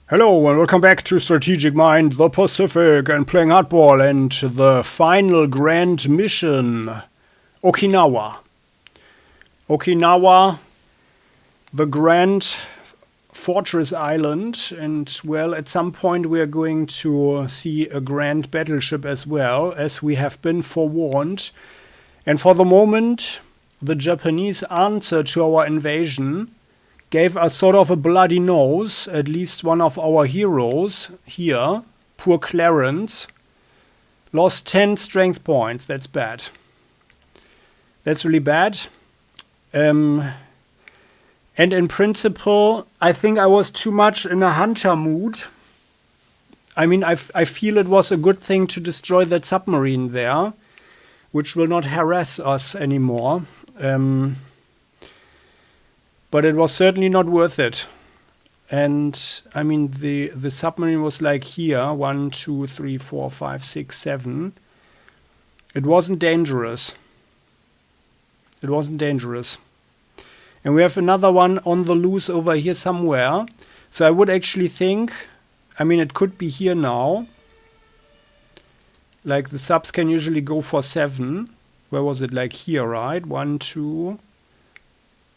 Hello and welcome back to Strategic Mind, the Pacific, and playing hardball and the final grand mission, Okinawa. Okinawa, the grand fortress island, and well, at some point we are going to see a grand battleship as well, as we have been forewarned. And for the moment, the Japanese answer to our invasion gave us sort of a bloody nose. At least one of our heroes here, poor Clarence, lost 10 strength points. That's bad. That's really bad. And in principle, I think I was too much in a hunter mood. I mean, I feel it was a good thing to destroy that submarine there, which will not harass us anymore. But it was certainly not worth it. And I mean, the submarine was like here, 1, 2, 3, 4, 5, 6, 7. It wasn't dangerous. It wasn't dangerous. And we have another one on the loose over here somewhere. So I would actually think, I mean, it could be here now. Like the subs can usually go for 7. Where was it? Like here, right? 1, 2...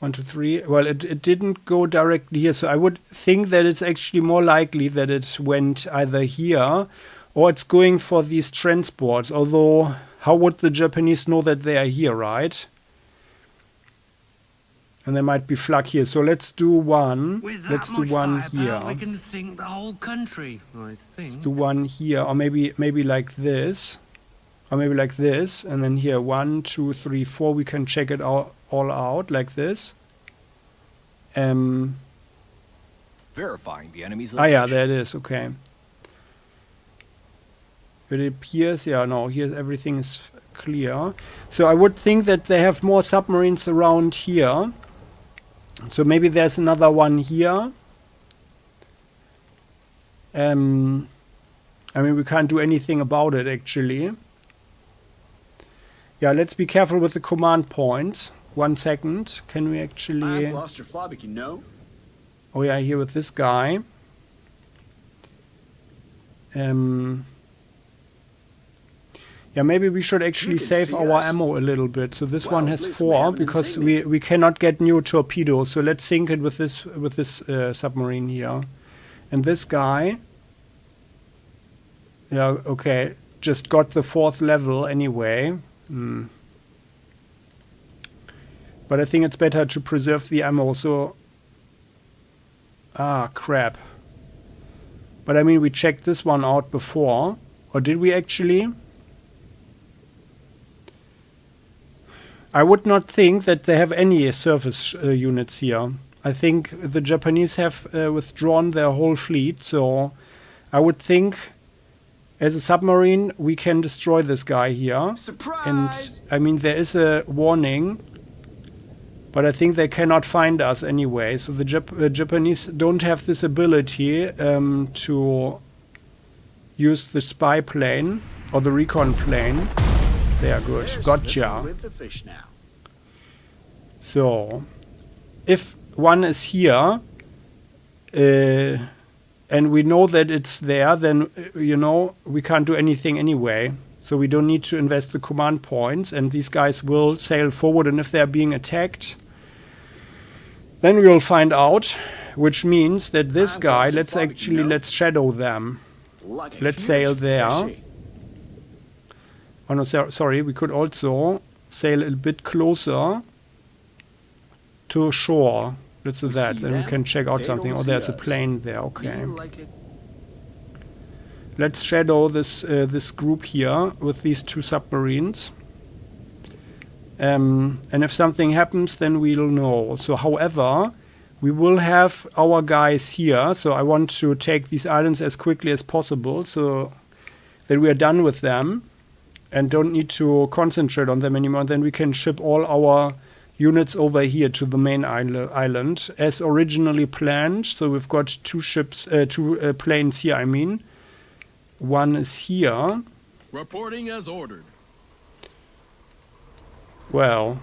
1, 2, 3. Well, it didn't go directly here, so I would think that it's actually more likely that it went either here or it's going for these transports. Although, how would the Japanese know that they are here, right? And there might be flak here. So let's do one. Let's do one here. We can sink the whole country, I think. Let's do one here, or maybe like this, or maybe like this, and then here 1, 2, 3, 4. We can check it out. All out like this. Verifying the enemy's location. Ah, yeah, there it is. Okay. It appears, yeah, no, here everything is clear. So I would think that they have more submarines around here. So maybe there's another one here. I mean, we can't do anything about it actually. Yeah, let's be careful with the command points. 1 second. Can we actually... I'm claustrophobic, you know? Oh yeah, here with this guy. Yeah, maybe we should actually save our ammo a little bit. So this one has 4 because we cannot get new torpedoes. So let's sink it with this submarine here. And this guy... Yeah, okay. Just got the 4th level anyway. But I think it's better to preserve the ammo, so... Ah, crap. But I mean, we checked this one out before. Or did we actually? I would not think that they have any surface units here. I think the Japanese have withdrawn their whole fleet, so... I would think, as a submarine, we can destroy this guy here. Surprise! And, I mean, there is a warning... But I think they cannot find us anyway. So the Japanese don't have this ability to use the spy plane or the recon plane. They are good. Gotcha. So, if one is here, and we know that it's there, then, you know, we can't do anything anyway. So we don't need to invest the command points, and these guys will sail forward, and if they're being attacked, then we will find out, which means that this guy, let's shadow them. Let's sail there. Oh no, sorry, we could also sail a bit closer to shore. Let's do that, then we can check out something. Oh, there's a plane there, okay. Let's shadow this group here with these 2 submarines. And if something happens, then we'll know. So, however, we will have our guys here. So I want to take these islands as quickly as possible so that we are done with them and don't need to concentrate on them anymore. Then we can ship all our units over here to the main island as originally planned. So we've got 2 ships, 2 planes here, I mean. One is here. Reporting as ordered. Well,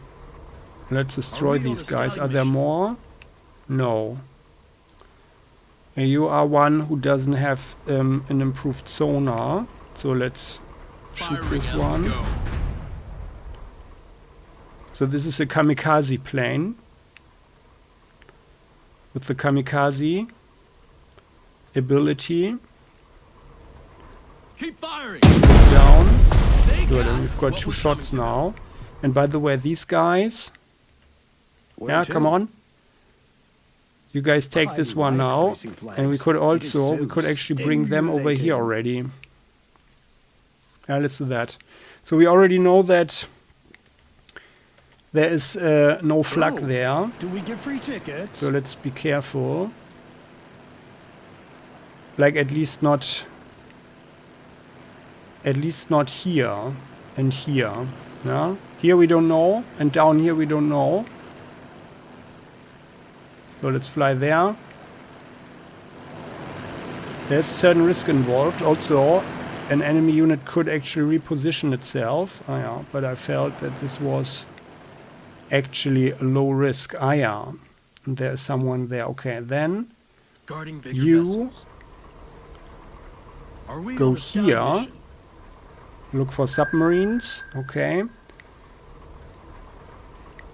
let's destroy these guys. Are there more? No. You are one who doesn't have an improved sonar. So let's shoot Firing this as we one. go. So this is a kamikaze plane. With the kamikaze ability. Keep firing. Down. They Good, got and we've got what 2 was shots coming to now. And by the way, these guys... Where come to? on. You guys take I this one like now. placing flags. And we could It is also, so we could actually bring them over here stimulating. already. Yeah, let's do that. So we already know that there is no flag Oh, there. Do we get free tickets? So let's be careful. Like at least not here and here. Yeah? Here we don't know, and down here we don't know. So let's fly there. There's a certain risk involved. Also, an enemy unit could actually reposition itself. Ah, yeah, but I felt that this was actually a low risk. Ah, yeah. And there is someone there. Okay, then Guarding bigger you vessels. Are we go on the scout here. mission? Look for submarines. Okay.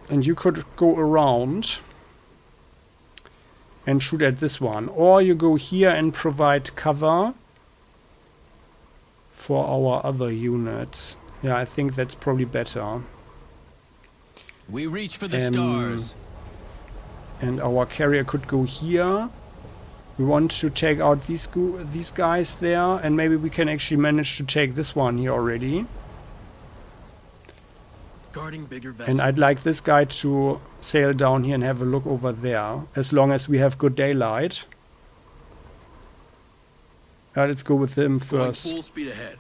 And you could go around and shoot at this one. Or you go here and provide cover for our other units. Yeah, I think that's probably better. We reach for the Um, stars. And our carrier could go here. We want to take out these guys there, and maybe we can actually manage to take this one here already. Guarding bigger vessels. And I'd like this guy to sail down here and have a look over there, as long as we have good daylight. Let's go with him Going first. full speed ahead.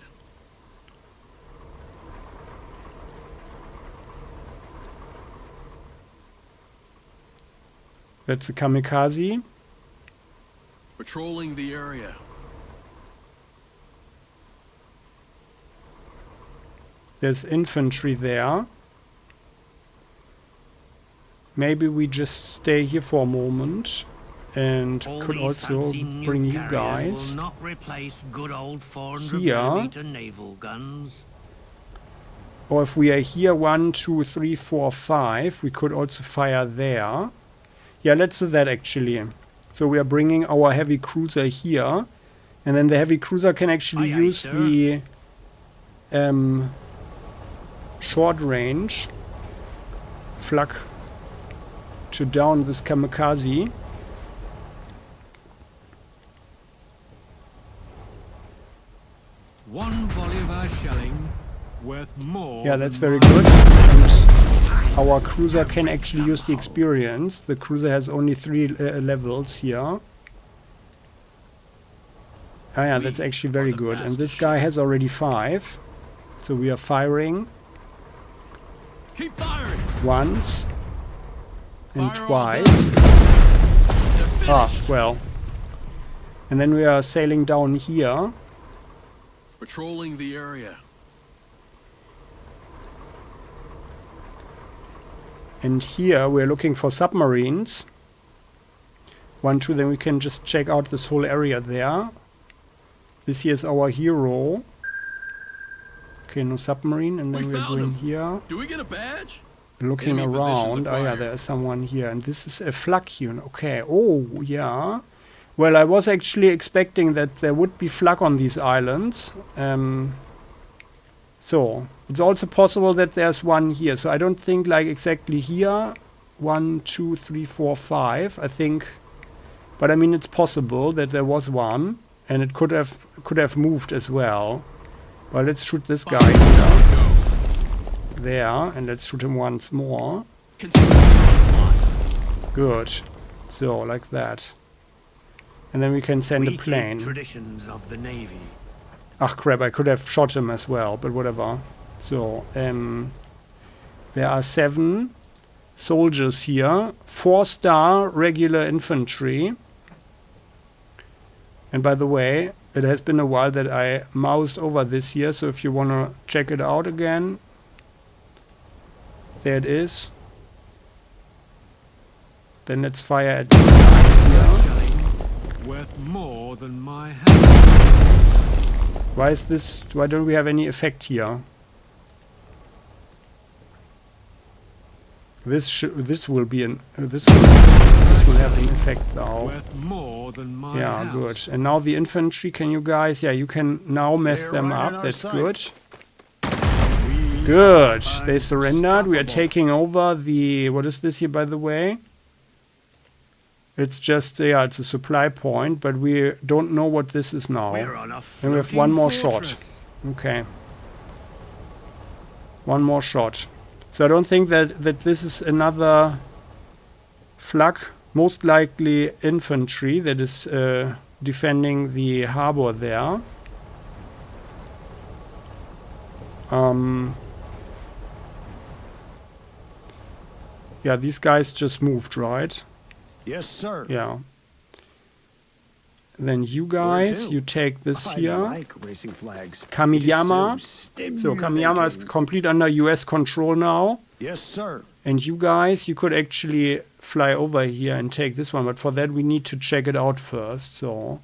That's a kamikaze. Patrolling the area. There's infantry there. Maybe we just stay here for a moment and All could these also fancy new bring you carriers guys. will not replace good old 400 Here. millimeter naval guns. Or if we are here 1, 2, 3, 4, 5, we could also fire there. Yeah, let's do that actually. So we are bringing our heavy cruiser here, and then the heavy cruiser can actually Aye, aye, use sir. the short range flak to down this kamikaze. One volley of our shelling worth more. Yeah, that's than very mine. good. And our cruiser can actually use the experience. The cruiser has only 3 levels here. Ah, yeah, that's actually very good. And this guy has already 5. So we are firing Keep firing. once and Fire all twice. guns. They're Ah, finished. well. And then we are sailing down here. Patrolling the area. And here we're looking for submarines. 1, 2, then we can just check out this whole area there. This here is our hero. Okay, no submarine. And then We we're found going him. here. Do we get a badge? Looking Enemy positions around. Oh yeah, acquired. there is someone here. And this is a flak unit. Okay. Oh, yeah. Well, I was actually expecting that there would be flak on these islands. So, it's also possible that there's one here. So I don't think like exactly here. 1, 2, 3, 4, 5. I think. But I mean, it's possible that there was one. And it could have moved as well. Well, let's shoot this guy here. Go. There. And let's shoot him once more. Continue the onslaught. Good. So, like that. And then we can send a We keep plane. traditions of the Navy. Ah, crap, I could have shot him as well, but whatever. So, there are 7 soldiers here. 4-star regular infantry. And by the way, it has been a while that I moused over this here, so if you want to check it out again, there it is. Then let's fire at these guys here. Worth Worth more than my house. Why is this? Why don't we have any effect here? This will be an this will have an effect now. Worth more than my Yeah, house. good. And now the infantry, can you guys? Yeah, you can now mess They're them right in up. our That's sight. good. We Good. are They surrendered. We are unstoppable. taking over the. What is this here, by the way? It's just yeah, it's a supply point, but we don't know what this is now. We're on a And we have one more fortress. shot. Okay. One more shot. So I don't think that this is another flak. Most likely infantry that is defending the harbor there. Yeah, these guys just moved, right? Yes, sir. Yeah. Then you Where guys, to? you take this I here. like racing flags. Kamiyama. It is So Kamiyama is stimulating. complete under US control now. Yes, sir. And you guys, you could actually fly over here and take this one. But for that, we need to check it out first. So,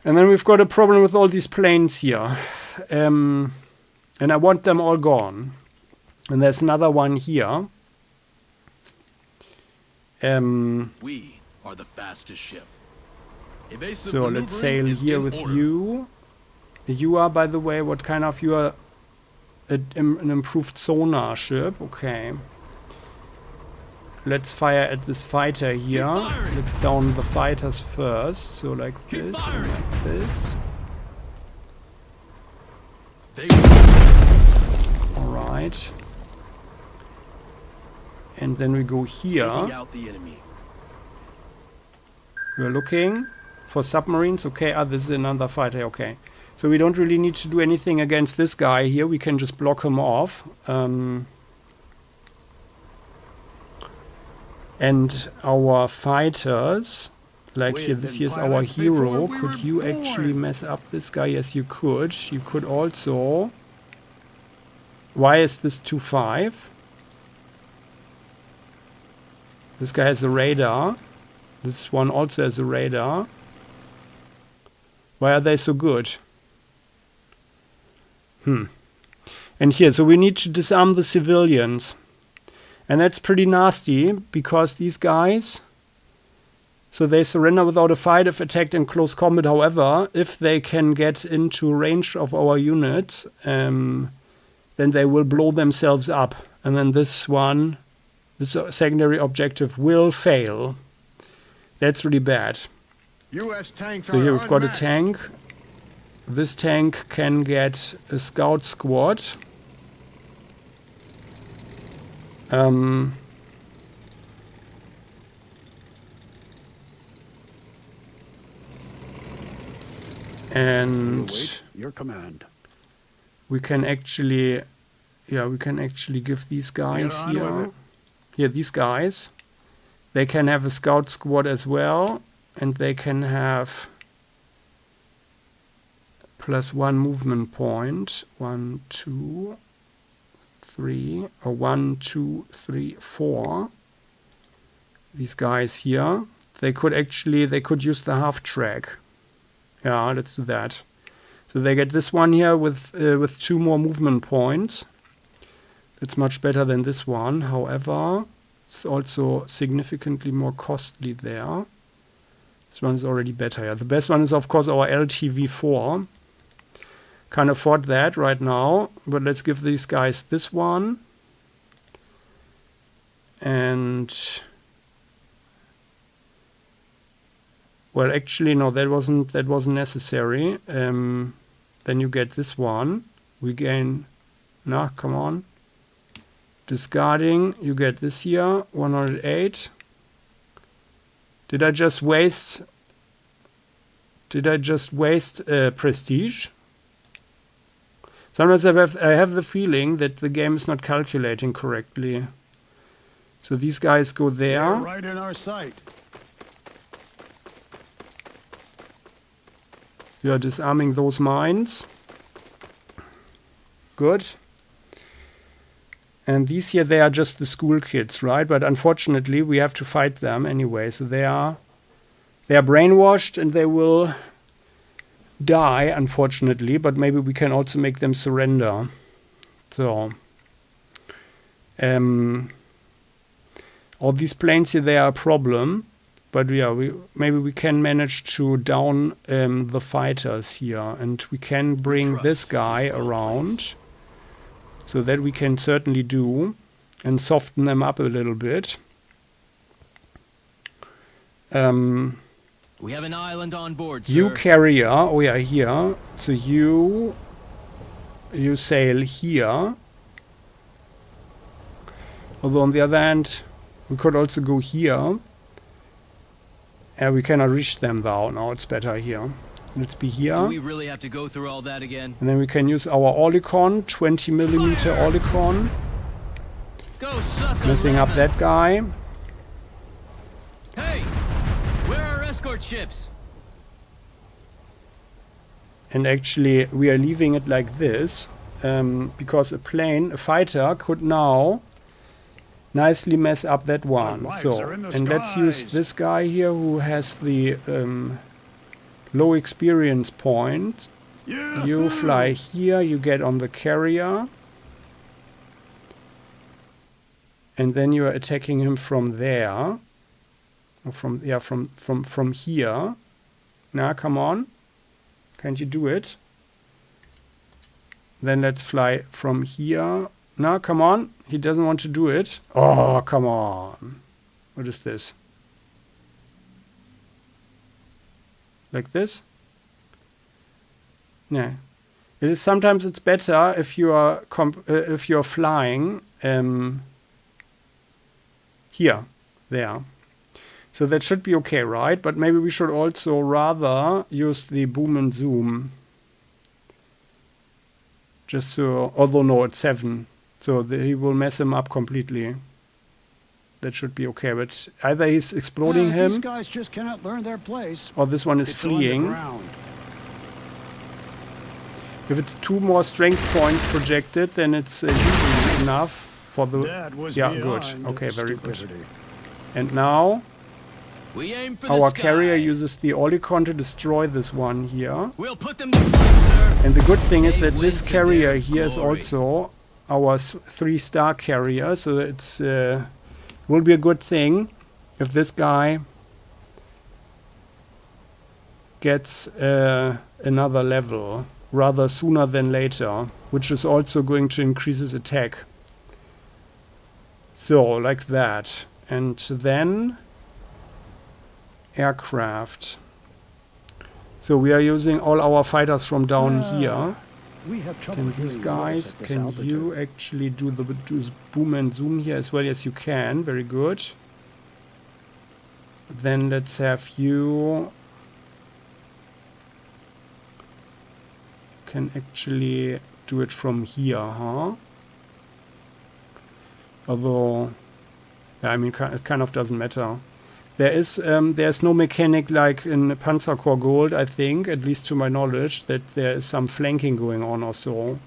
and then we've got a problem with all these planes here. And I want them all gone. And there's another one here. We are the fastest ship. Evasive So let's sail maneuvering is here in with order. you. You are, by the way, what kind of you are? An improved sonar ship. Okay. Let's fire at this fighter here. firing. Let's down the fighters first. So like Keep this, and firing. like this. They All right. And then we go seeking here. out the enemy. We're looking for submarines. Okay, this is another fighter. Okay. So we don't really need to do anything against this guy here. We can just block him off. And our fighters, like We here, have this been here's our pilots hero. before we Could were you actually born. mess up this guy? Yes, you could. You could also. Why is this 2-5? This guy has a radar. This one also has a radar. Why are they so good? And here, so we need to disarm the civilians. And that's pretty nasty, because these guys, so they surrender without a fight if attacked in close combat. However, if they can get into range of our units, then they will blow themselves up. And then this one, this secondary objective will fail. That's really bad. U.S. tanks So here are we've got a unmatched. tank. This tank can get a scout squad. And Wait, your command. we can actually, yeah, we can actually give these guys on with here, it. these guys, they can have a scout squad as well, and they can have +1 movement point. 1, 2, 3, or 1, 2, 3, 4. These guys here, they could use the half track. Yeah, let's do that. So they get this one here with 2 more movement points. It's much better than this one. However, it's also significantly more costly there. This one is already better. Yeah. The best one is, of course, our LTV4. Can't afford that right now, but let's give these guys this one. And well, actually, no, that wasn't necessary. Then you get this one. We gain. Nah, come on. Discarding. You get this here. 108. Did I just waste? Prestige? Sometimes I have the feeling that the game is not calculating correctly. So these guys go there. They're right in our sight. You are disarming those mines. Good. And these here, they are just the school kids, right? But unfortunately, we have to fight them anyway. So they They are brainwashed and they will die, unfortunately, but maybe we can also make them surrender. So, all these planes here, they are a problem, but yeah, maybe we can manage to down the fighters here, and we can bring this guy around, so that we can certainly do, and soften them up a little bit. We have an island on board, sir. You carrier, oh yeah, here. So you sail here. Although on the other hand, we could also go here. And we cannot reach them though. Now it's better here. Let's be here. Do we really have to go through all that again? And then we can use our Olicon, 20mm Olicon. Go suck a Messing up lemon. that guy. Hey! Where are our escort ships? And actually we are leaving it like this. Because a fighter could now nicely mess up that one. lives So, are in the and let's use skies. this guy here who has the low experience point. You fly here, you get on the carrier. And then you are attacking him from there. Or from here. Now, come on. Can't you do it? Then let's fly from here. Now, come on. He doesn't want to do it. Oh, come on. What is this? Like this? No. It is sometimes it's better if you are flying here, there. So that should be okay, right? But maybe we should also rather use the boom and zoom. Just so, although no, it's 7. So he will mess him up completely. That should be okay. But either he's exploding These him, guys just cannot learn their place. or this one is It's on the fleeing. ground. If it's 2 more strength points projected, then it's usually enough for the... That was Yeah, good. beyond Okay, very good. stupidity. And now We aim for the our sky. carrier uses the Olicon to destroy this one here. We'll put them to flight, sir. And the good thing is They that this win to carrier their here is glory. also our 3-star carrier, so it's will be a good thing if this guy gets another level rather sooner than later, which is also going to increase his attack. So, like that. And then aircraft. So we are using all our fighters from down here. We have trouble Can these hearing guys, noise at this can altitude. you actually do the boom and zoom here as well? Yes, you can. Very good. Then let's have you... Can actually do it from here, huh? Although, yeah, I mean, it kind of doesn't matter. There's no mechanic like in Panzerkorps Gold, I think, at least to my knowledge, that there is some flanking going on or so.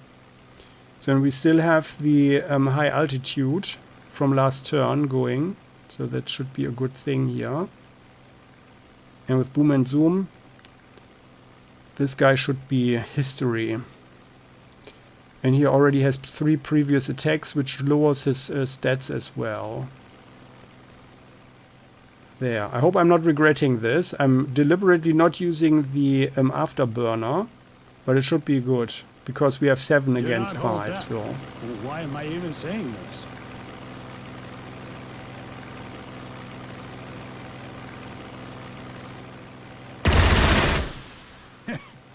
So we still have the high altitude from last turn going, so that should be a good thing here. And with boom and zoom, this guy should be history. And he already has 3 previous attacks, which lowers his stats as well. There. I hope I'm not regretting this. I'm deliberately not using the afterburner, but it should be good, because we have 7 Do against not hold 5, that. so... Why am I even saying this?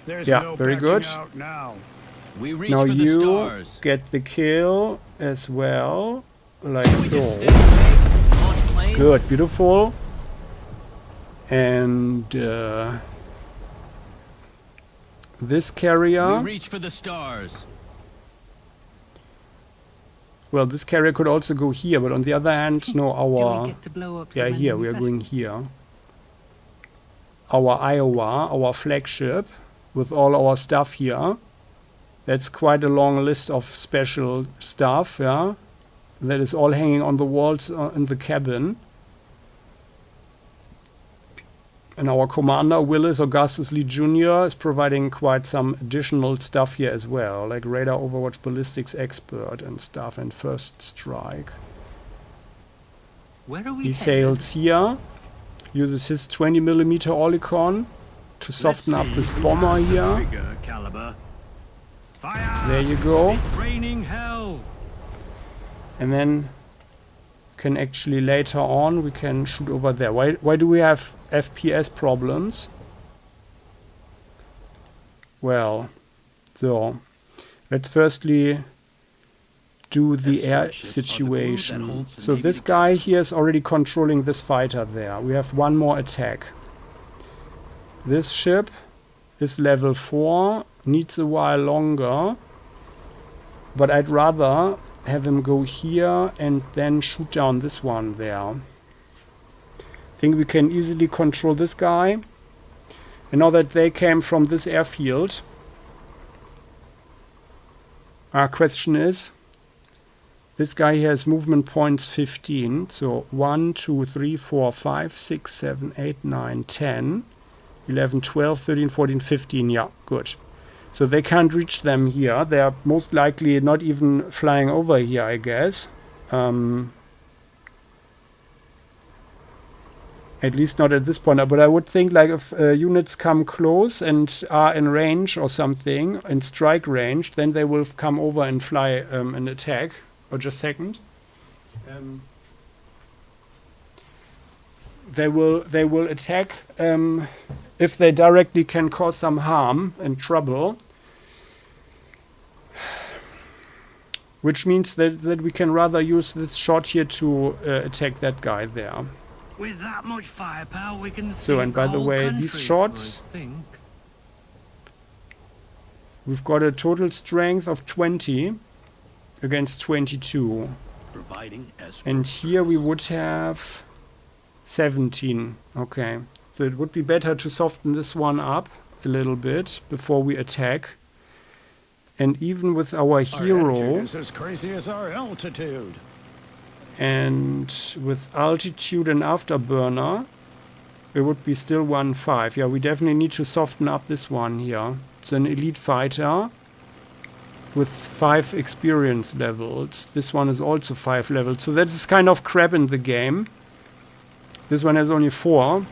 There's Yeah, no very backing good. out now. We reach Now for the you stars. get the kill as well, like Can we just so. stay away? Launch planes? Good, beautiful. And this carrier, We reach for the stars. well, this carrier could also go here, but on the other hand, no, Do we our, get to blow up yeah, some here, enemy we are going vessels? here. Our Iowa, our flagship, with all our stuff here. That's quite a long list of special stuff, yeah. That is all hanging on the walls in the cabin. And our commander, Willis Augustus Lee Jr., is providing quite some additional stuff here as well, like radar overwatch, ballistics expert and stuff, and first strike. Where are we He headed? sails here, uses his 20mm Olicon to soften up this bomber here. Bigger caliber. Fire! There you go. It's raining hell. And then can actually later on we can shoot over there. Why do we have FPS problems? Well, so let's firstly do the air situation. So this guy here is already controlling this fighter there. We have one more attack. This ship is level 4, needs a while longer, but I'd rather have him go here and then shoot down this one there. I think we can easily control this guy. And now that they came from this airfield, our question is, this guy here has movement points 15. So 1, 2, 3, 4, 5, 6, 7, 8, 9, 10, 11, 12, 13, 14, 15. Yeah, good. So they can't reach them here. They are most likely not even flying over here, I guess. At least not at this point. But I would think like if units come close and are in range or something, in strike range, then they will come over and fly an attack. Or just a second. They will attack if they directly can cause some harm and trouble. Which means that we can rather use this shot here to attack that guy there. With that much firepower, we can So, and by the way, these shots, we've got a total strength of 20 against 22. Providing escort And here we service. would have 17. Okay. So it would be better to soften this one up a little bit before we attack. And even with our Our hero attitude is as crazy as our altitude. and with altitude and afterburner, it would be still 1-5. Yeah, we definitely need to soften up this one here. It's an elite fighter with 5 experience levels. This one is also 5 levels. So that is kind of crap in the game. This one has only 4.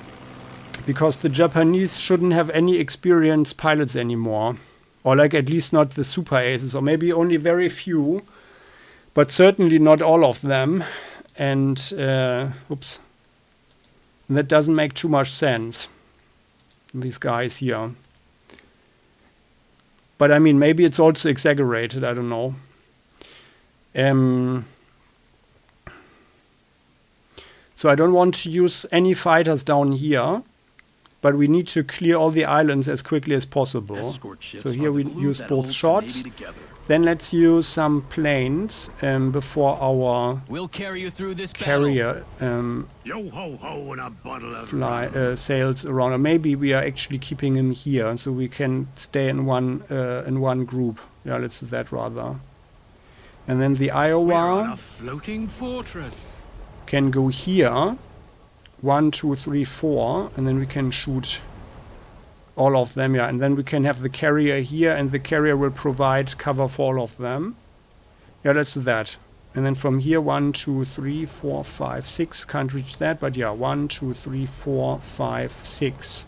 Because the Japanese shouldn't have any experienced pilots anymore. Or like at least not the super aces. Or maybe only very few. But certainly not all of them. And, oops. And that doesn't make too much sense. These guys here. But I mean, maybe it's also exaggerated. I don't know. So I don't want to use any fighters down here. But we need to clear all the islands as quickly as possible. Escort ships So here are the we glue use that both holds the shots. Navy together. Then let's use some planes before our We'll carry you through this carrier Yo ho ho and a bottle of sails around. Or maybe we are actually keeping him here so we can stay in one group. Yeah, let's do that rather. And then the We're on Iowa a floating fortress. can go here. 1, 2, 3, 4, and then we can shoot all of them. Yeah, and then we can have the carrier here, and the carrier will provide cover for all of them. Yeah, let's do that. And then from here, 1, 2, 3, 4, 5, 6. Can't reach that, but yeah, 1, 2, 3, 4, 5, 6.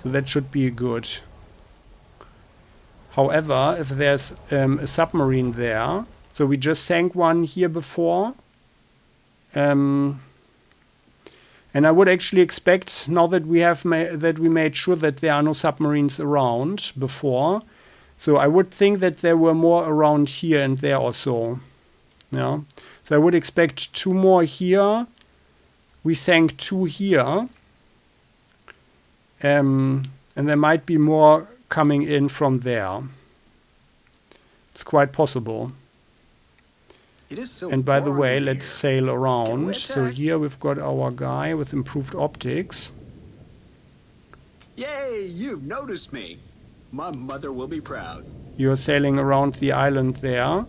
So that should be good. However, if there's a submarine there, so we just sank one here before. And I would actually expect, now that we have made sure that there are no submarines around before, so I would think that there were more around here and there also. Yeah. So I would expect 2 more here. We sank 2 here. And there might be more coming in from there. It's quite possible. It is so And by the warm way, in let's here. sail around. we So attack? here we've got our guy with improved optics. Yay, you've noticed me. My mother will be proud. You're sailing around the island there.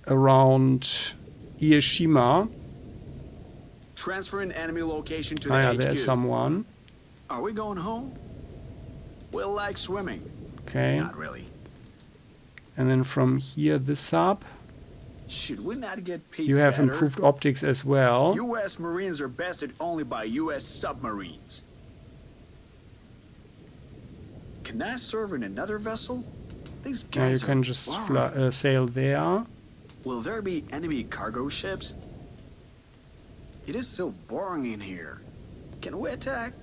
Around Ieshima. Transfer an enemy location to the Ah, yeah, HQ. there's someone. Are we going home? We'll like swimming. Okay. Not really. And then from here, this sub. Should we not get paid You have better? improved optics as well. U.S. Marines are bested only by U.S. submarines. Can I serve in another vessel? These Yeah, you guys can are just boring. sail there. Will there be enemy cargo ships? It is so boring in here. Can we attack?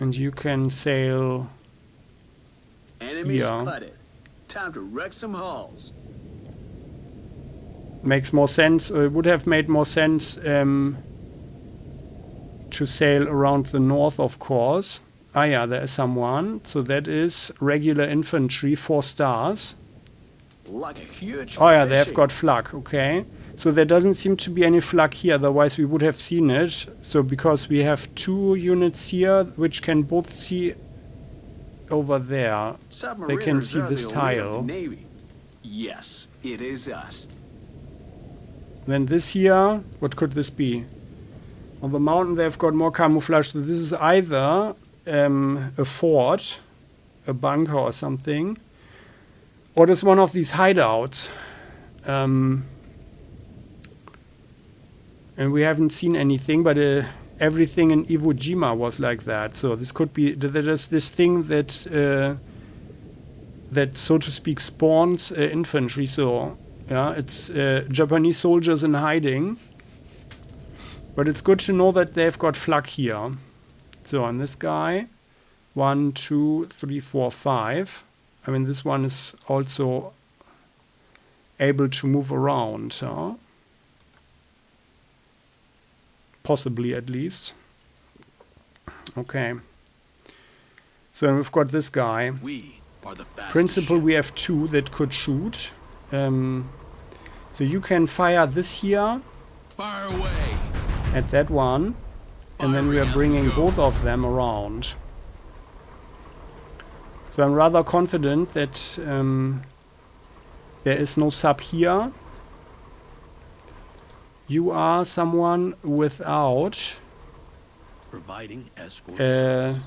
And you can sail Enemy here. spotted. Time to wreck some hulls. Makes more sense. It would have made more sense to sail around the north, of course. Ah, yeah, there is someone. So that is regular infantry, 4 stars. Like a huge Oh, yeah, they have fishing. got flak. Okay. So there doesn't seem to be any flak here. Otherwise, we would have seen it. So because we have 2 units here, which can both see over there. They can Submariners see are this the elite of the tile. Navy. Yes, it is us. Then this here, what could this be? On the mountain they've got more camouflage. So this is either a fort, a bunker or something, or it's one of these hideouts. And we haven't seen anything, but everything in Iwo Jima was like that. So this could be there's this thing that that so to speak spawns infantry. So yeah, it's Japanese soldiers in hiding. But it's good to know that they've got flak here. So on this guy, 1, 2, 3, 4, 5. I mean, this one is also able to move around. Huh? Possibly, at least. Okay. So then we've got this guy. We are the fastest Principal, ship. we have 2 that could shoot. So you can fire this here Fire away. at that one. And then we are bringing both of them around. So I'm rather confident that there is no sub here. You are someone without Providing escort uh, service.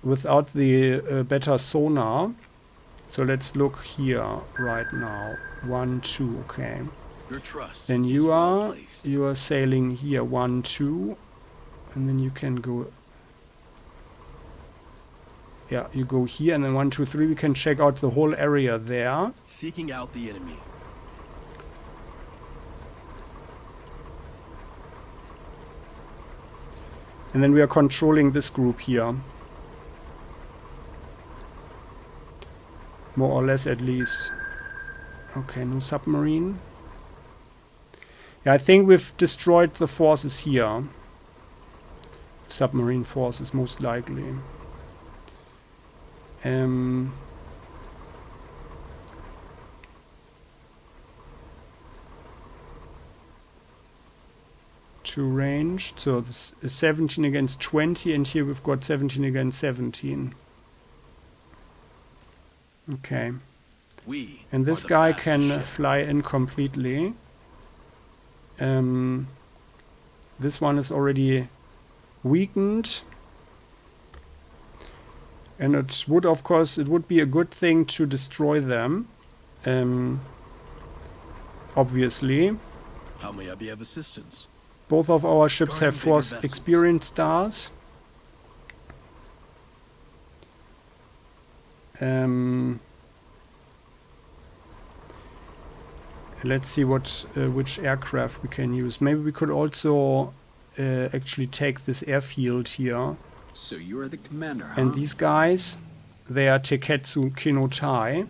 without the better sonar. So let's look here right now. 1, 2, okay. Your trust Then is you well are placed. sailing here 1, 2, and then you can go. Yeah, you go here, and then 1, 2, 3. We can check out the whole area there. Seeking out the enemy. And then we are controlling this group here. More or less, at least. Okay, no submarine. Yeah, I think we've destroyed the forces here. Submarine forces, most likely. Two ranged, so this is 17 against 20, and here we've got 17 against 17. Okay, We and this are the guy fastest can ship. fly in completely. This one is already weakened. And it would, of course, it would be a good thing to destroy them. Obviously. How may I be of assistance? Both of our ships Guarding have 4 bigger vessels. experience stars. Let's see what which aircraft we can use. Maybe we could also actually take this airfield here. So you are the commander, huh? And these guys, they are Teketsu Kinotai.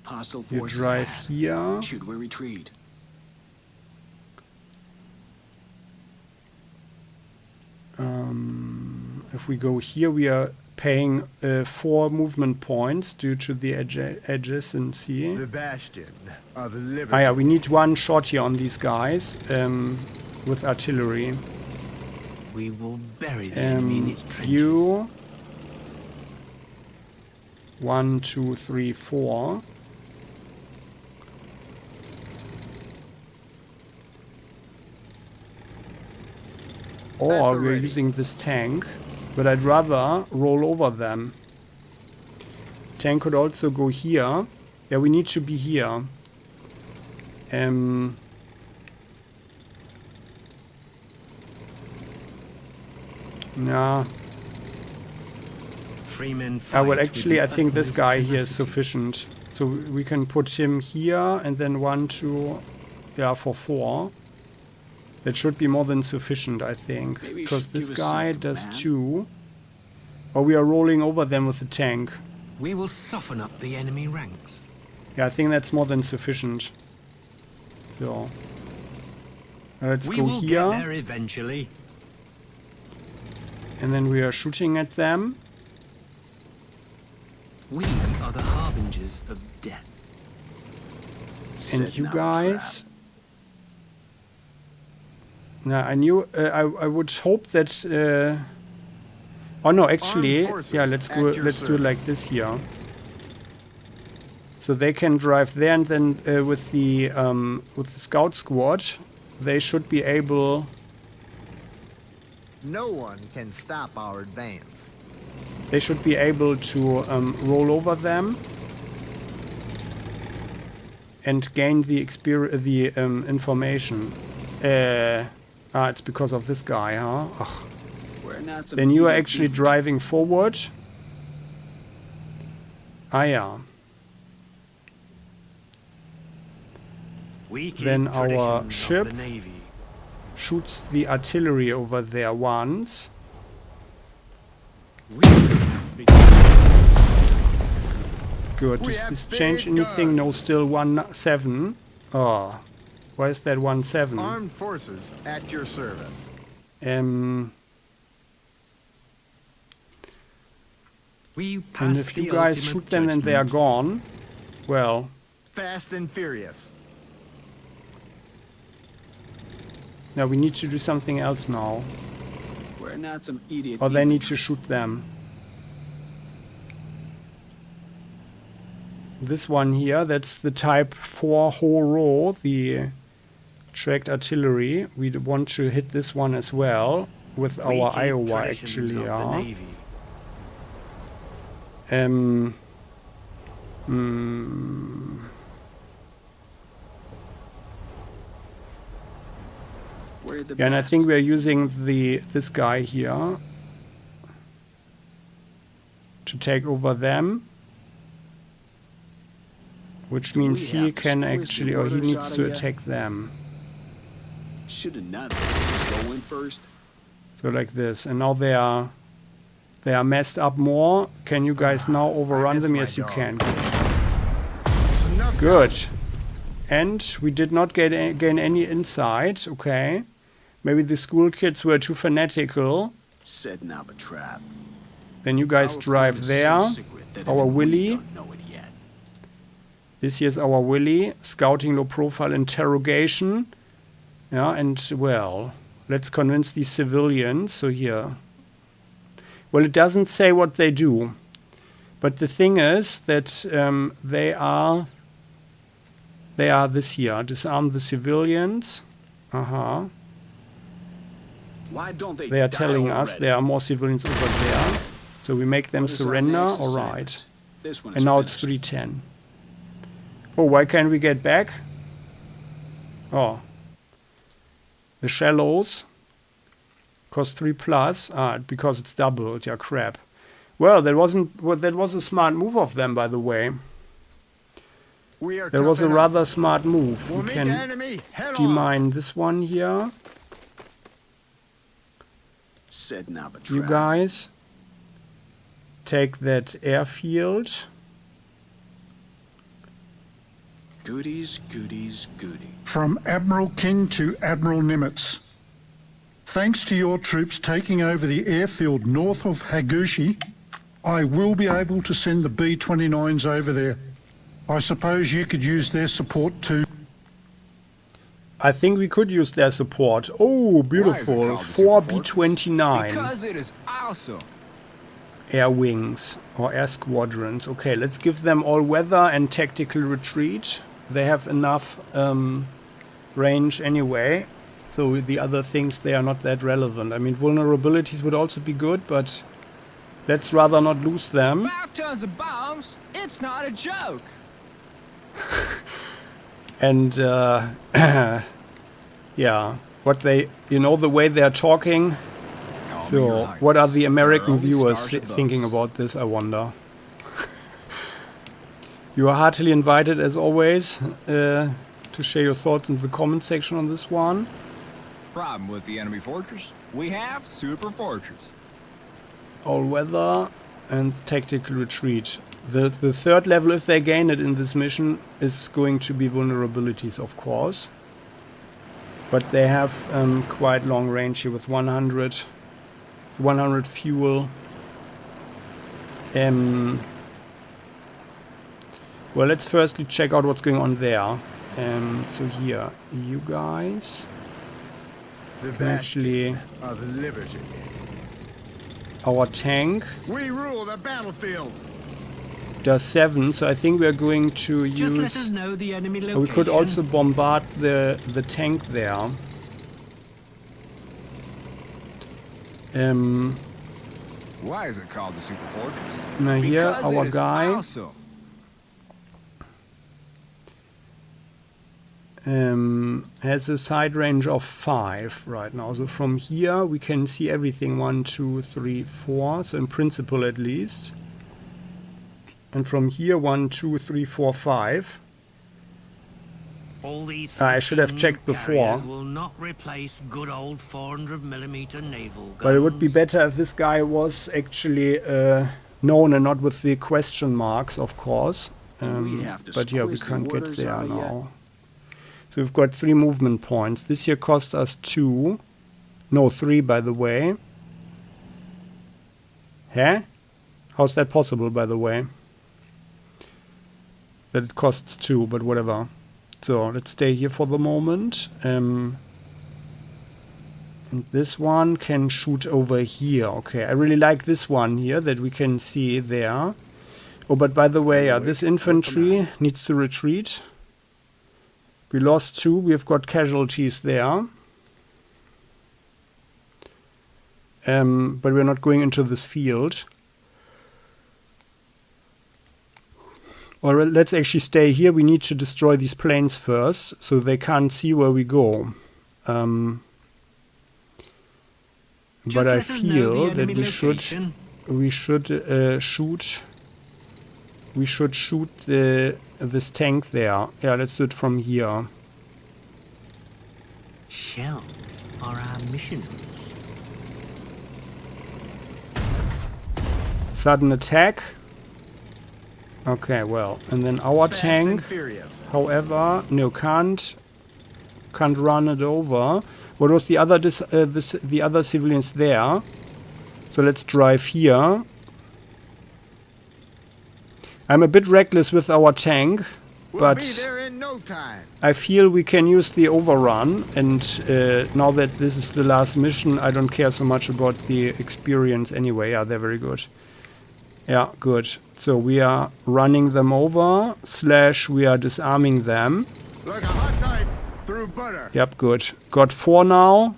Hostile You forces drive ahead. here. Should we retreat? If we go here, we are paying 4 movement points due to the adjacency. The bastion of liberty. Ah, yeah, we need 1 shot here on these guys with artillery. We will bury the enemy in its trenches. 1, 2, 3, 4. Or we're using this tank, but I'd rather roll over them. Tank could also go here. Yeah, we need to be here. Nah. Well, actually, I think this guy here is sufficient. So we can put him here, and then 1, 2, yeah, for 4. That should be more than sufficient, I think. Because this guy does 2. Or we are rolling over them with the tank. We will soften up the enemy ranks. Yeah, I think that's more than sufficient. So let's go We will here. get there eventually. And then we are shooting at them. We are the harbingers of death. And you guys... Now, I knew... I would hope that... oh no, actually... Yeah, let's go. Let's do it like this here. So they can drive there, and then with the scout squad, they should be able... No one can stop our advance. They should be able to roll over them and gain the information. It's because of this guy, huh? Ugh. Then you are actually driving forward. Ah, yeah. Then our ship shoots the artillery over there once. Good. Does this change anything? No, still 1-7. Oh. Why is that 1-7? Armed forces at your service. And if you guys shoot them and they are gone, well... Fast and furious. Now we need to do something else now. We're not some idiot. Or they need to shoot them. This one here, that's the type 4 whole row, the tracked artillery. We want to hit this one as well with our Iowa, actually. Yeah. Yeah, and I think we're using this guy here to take over them, which means he can actually, or he needs to attack them. Should have not just go in first. So like this, and now they are messed up more. Can you guys now overrun them? Yes, you can. Good. And we did not gain any insight. Okay. Maybe the school kids were too fanatical. Setting up a trap. Then you guys drive there. Our Willy. This here's our Willy. Scouting low profile interrogation. Yeah, and well, let's convince these civilians. So here. Well, it doesn't say what they do. But the thing is that they are this here. Disarm the civilians. Why don't they are telling us there are more civilians over there. So we make them surrender. Alright. And now it's 3:10. Oh, why can't we get back? Oh. The shallows cost 3+. Because it's doubled. Yeah, crap. Well, that was a smart move of them, by the way. That was a rather smart move. We can demine this one here. You guys take that airfield. Goodies, goodies, goodies. From Admiral King to Admiral Nimitz. Thanks to your troops taking over the airfield north of Hagushi, I will be able to send the B-29s over there. I suppose you could use their support too. I think we could use their support. Oh, beautiful. 4 B-29. Because it is awesome. air wings or air squadrons. Okay, let's give them all weather and tactical retreat. They have enough range anyway, so the other things, they are not that relevant. I mean, vulnerabilities would also be good, but let's rather not lose them. 5 tons of bombs? It's not a joke. And yeah, what they, you know, the way they're talking. So, what are the American viewers thinking about this, I wonder? You are heartily invited, as always, to share your thoughts in the comment section on this one. Problem with the enemy fortress? We have super fortress. All weather and tactical retreat. The third level, if they gain it in this mission, is going to be vulnerabilities, of course. But they have quite long range here with 100 fuel. Well, let's firstly check out what's going on there. So here, you guys can actually... Our tank We rule the battlefield. does 7, so I think we are going to use... Just let us know the enemy location. We could also bombard the tank there. Why is it called the super fortress? Now here, Because our it is guy awesome. has a side range of 5 right now. So from here we can see everything. 1, 2, 3, 4. So in principle, at least. And from here, 1, 2, 3, 4, 5. All these I should have checked before. will not replace good old 400mm naval guns. But it would be better if this guy was actually known and not with the question marks, of course. We have to But yeah, we squeeze the can't get orders there out of now. So we've got 3 movement points. This here cost us 2. No, 3, by the way. Huh? How's that possible, by the way? That it costs 2, but whatever. So let's stay here for the moment. And this one can shoot over here. Okay, I really like this one here that we can see there. Oh, but by the way, this infantry needs to retreat. We lost 2. We've got casualties there. But we're not going into this field. Or let's actually stay here. We need to destroy these planes first, so they can't see where we go. But I feel that we should shoot this tank there. Yeah, let's do it from here. Shells are our missionaries. Sudden attack. Okay, well, and then our Fast tank, and furious. however, no, can't run it over. What was the other the other civilians there? So let's drive here. I'm a bit reckless with our tank, We'll be but there in no time. I feel we can use the overrun. And now that this is the last mission, I don't care so much about the experience anyway. Yeah, they're very good. Yeah, good. So we are running them over, / we are disarming them. Like a hot knife through butter. Yep, good. Got 4 now.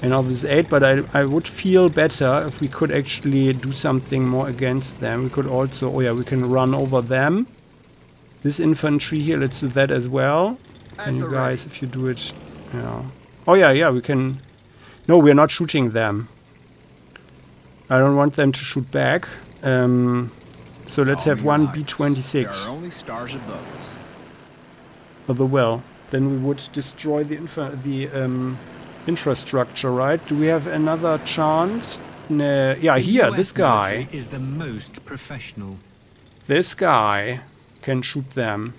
And now this is 8, but I would feel better if we could actually do something more against them. We could also, oh yeah, we can run over them. This infantry here, let's do that as well. Can you guys, if you do it, yeah. Oh yeah, we can. No, we're not shooting them. I don't want them to shoot back. So let's have one B-26. There are only stars above us. Although, well, then we would destroy the infrastructure, right? Do we have another chance? No. Yeah, here, this guy. Is the most professional. This guy can shoot them.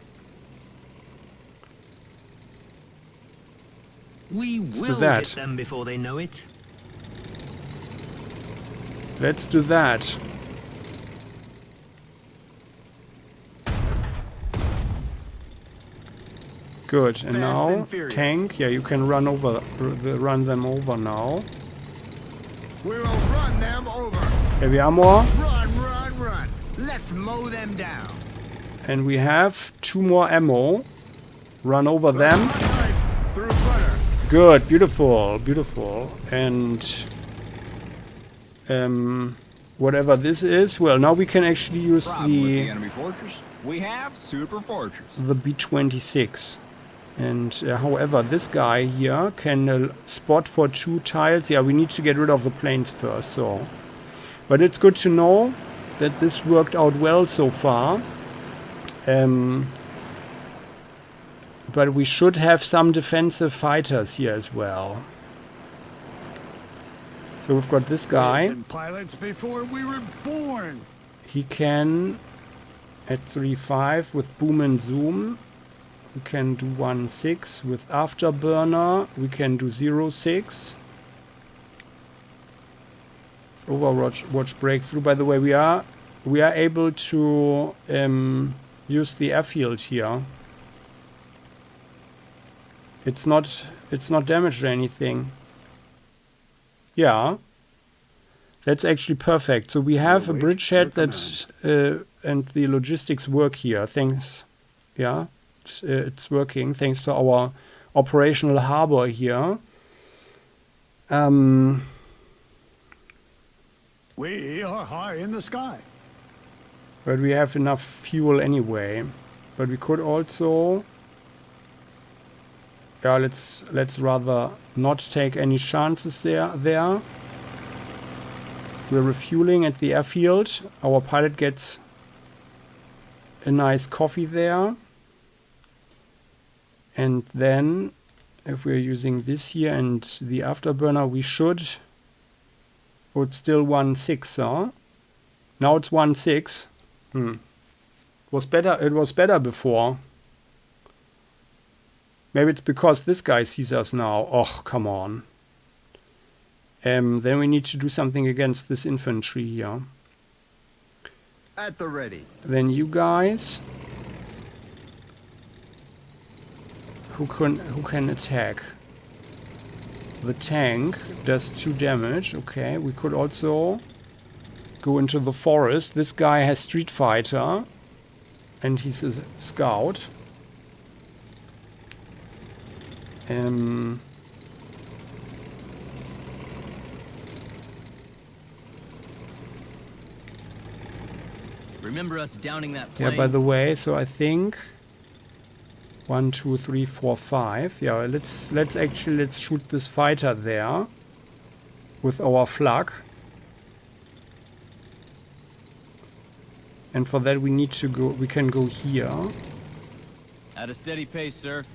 We do will that. hit them before they know it. Let's do that. Good. And now, tank. Yeah, you can run them over now. We will run them over. Heavy armor. Run. Let's mow them down. And we have 2 more ammo. Run over them. Hot knife through butter. Good, beautiful, beautiful. And whatever this is, well, now we can actually use Problem with the the enemy fortress? We have super fortress. B-26. And however, this guy here can spot for 2 tiles. Yeah, we need to get rid of the planes first, so. But it's good to know that this worked out well so far. But we should have some defensive fighters here as well. So we've got this guy. Been pilots before we were born. He can, at 3.5 with boom and zoom, we can do 1.6 with afterburner. We can do 0.6. Overwatch breakthrough. By the way, we are able to use the airfield here. It's not damaged or anything. Yeah, that's actually perfect. So we have a bridgehead that's and the logistics work here. Thanks. Yeah, it's working thanks to our operational harbor here. We are high in the sky. But we have enough fuel anyway. But we could also. Yeah, let's rather not take any chances there. We're refueling at the airfield. Our pilot gets a nice coffee there. And then, if we're using this here and the afterburner, we should. Oh, it's still 1.6, huh? Now it's 1.6. It was better before. Maybe it's because this guy sees us now. Oh, come on. Then we need to do something against this infantry here. At the ready. Then you guys. Who can attack? The tank does 2 damage. Okay, we could also go into the forest. This guy has Street Fighter. And he's a scout. Remember us downing that plane? Yeah, by the way, so I think 1, 2, 3, 4, 5. Yeah, let's shoot this fighter there with our flak. And for that we need to go. We can go here. At a steady pace, sir.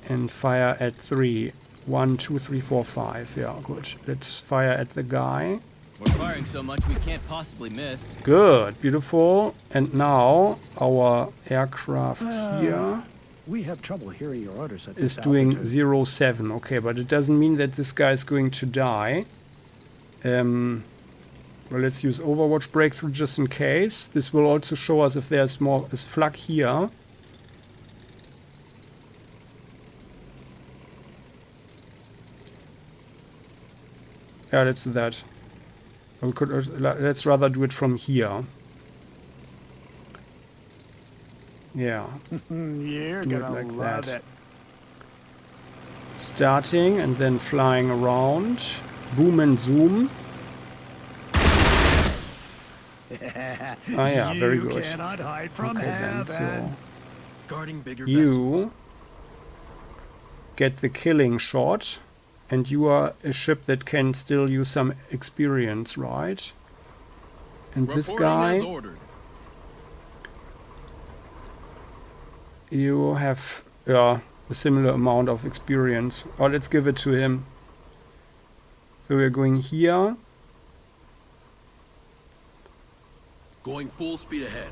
And fire at 3. 1, 2, 3, 4, 5. Yeah, good. Let's fire at the guy. We're firing so much we can't possibly miss. Good, beautiful. And now our aircraft here We have trouble hearing your orders at is this doing altitude. 0.7. Okay, but it doesn't mean that this guy is going to die. Well, let's use Overwatch breakthrough just in case. This will also show us if there's more flak here. Yeah, let's do that. We could. Let's rather do it from here. Yeah. You're Do it gonna like love that. it. Starting and then flying around. Boom and zoom. Ah, yeah, very good. You cannot hide from Okay, then, heaven. so Guarding bigger vessels. you get the killing shot, and you are a ship that can still use some experience, right? And this Reporting as guy, ordered. you have a similar amount of experience. Oh, let's give it to him. So we're going here. Going full speed ahead.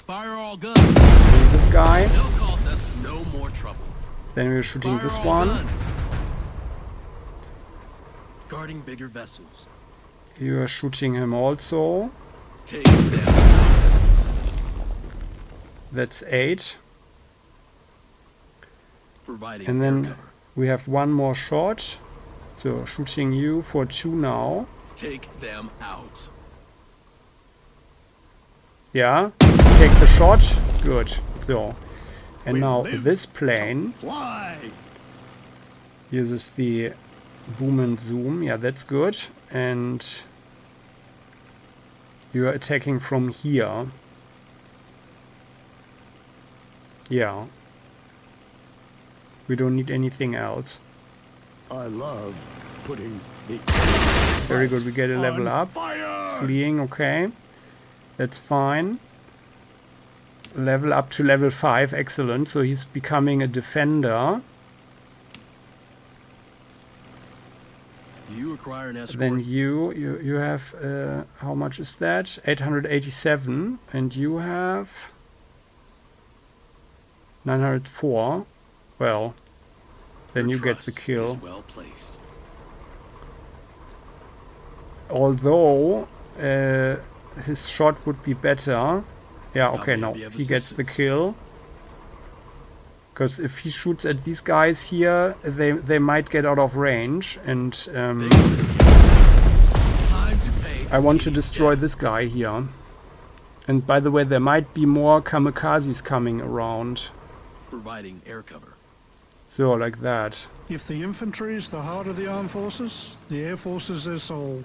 Fire all guns. And this guy. They'll cause us no more trouble. Then we're shooting Fire this all one. guns. Guarding bigger vessels. You are shooting him also. Take them out. That's 8. Providing And air then cover. we have one more shot. So shooting you for 2 now. Take them out. Yeah, take the shot. Good. So, and We now live this plane Fly! uses the boom and zoom. Yeah, that's good. And you are attacking from here. Yeah. We don't need anything else. I love putting the Very good. We get a level on up. fire! Fleeing, okay. That's fine. Level up to level 5. Excellent. So he's becoming a defender. Do you require an escort? Then you have how much is that? 887, and you have 904. Well, then Your you get the trust kill. is well placed. Although his shot would be better. Yeah, Now okay, maybe no, you have he gets the assistance. kill. Because if he shoots at these guys here, they might get out of range, and They will escape. Time to pay. I want to Please destroy step. this guy here. And by the way, there might be more kamikazes coming around. Providing air cover. So, like that. If the infantry is the heart of the armed forces, the air force is their soul.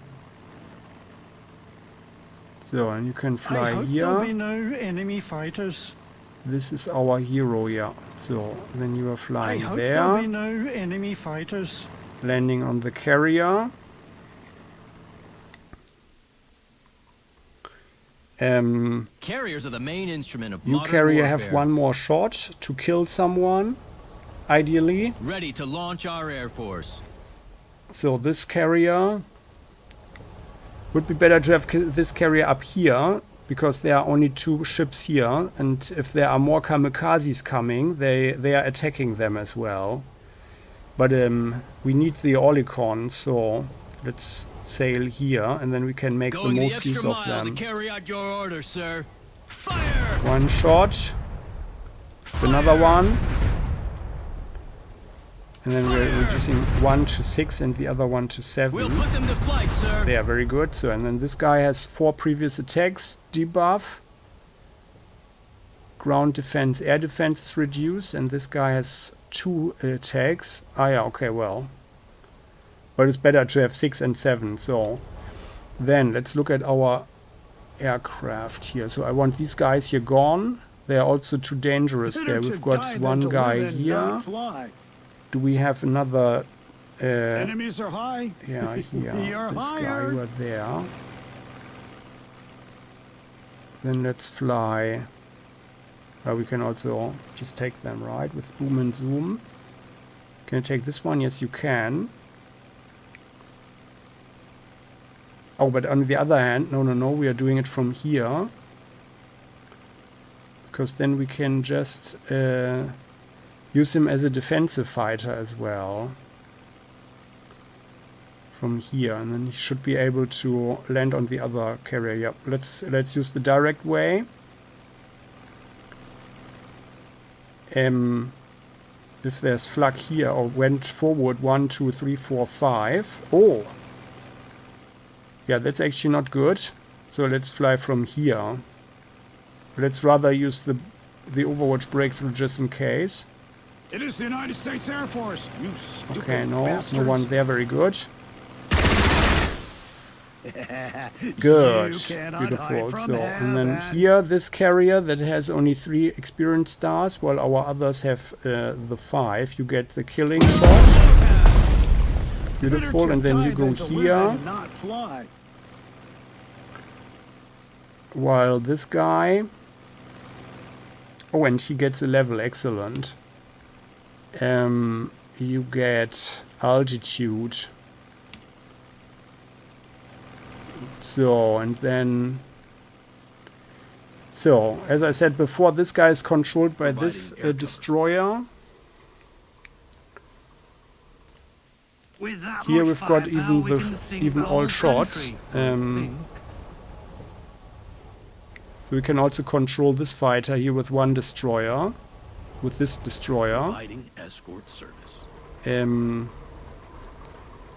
So, and you can I fly hope there'll be here. no enemy fighters. This is our hero, yeah. So, then you are I flying hope there'll be there. no enemy fighters. Landing on the carrier. Carriers are the main instrument of You modern carrier warfare. have one more shot to kill someone, ideally. Ready to launch our air force. So this carrier would be better to have this carrier up here, because there are only 2 ships here, and if there are more kamikazes coming, they are attacking them as well. But we need the Olicon, so let's sail here, and then we can make the Going the most extra use of mile to them. carry out your orders, sir. Fire! One shot, another one, and then we're reducing 1 to 6 and the other one to 7. We'll put them to flight, sir. They are very good. So, and then this guy has 4 previous attacks, debuff. Ground defense, air defense is reduced, and this guy has 2 attacks. Ah, yeah, okay, well. But it's better to have 6 and 7. So, then let's look at our aircraft here. So, I want these guys here gone. They are also too dangerous there. Better We've to die got than one to guy live and here. not fly. Do we have another? Enemies are high. Yeah, here. You're This guy hired. over there. Then let's fly. We can also just take them, right? With boom and zoom. Can I take this one? Yes, you can. Oh, but on the other hand, no, we are doing it from here. Because then we can just use him as a defensive fighter as well. From here, and then he should be able to land on the other carrier. Yep, let's use the direct way. If there's flak here, or went forward 1, 2, 3, 4, 5. Oh! Yeah, that's actually not good. So let's fly from here. Let's rather use the Overwatch breakthrough just in case. It is the United States Air Force. You stupid Okay, no bastards. one there. Very good. Good, You cannot beautiful. hide from So, and then heaven. here, this carrier that has only 3 experience stars, while our others have the 5. You get the killing shot. Better Beautiful, to and then die you go than to live here, and not fly. while this guy. Oh, and he gets a level. Excellent. You get altitude. So, and then... So, as I said before, this guy is controlled by this destroyer. With that Here much we've got firepower, we can sink even the all whole shots. country, I think. So we can also control this fighter here with one destroyer. With this destroyer. Providing escort service.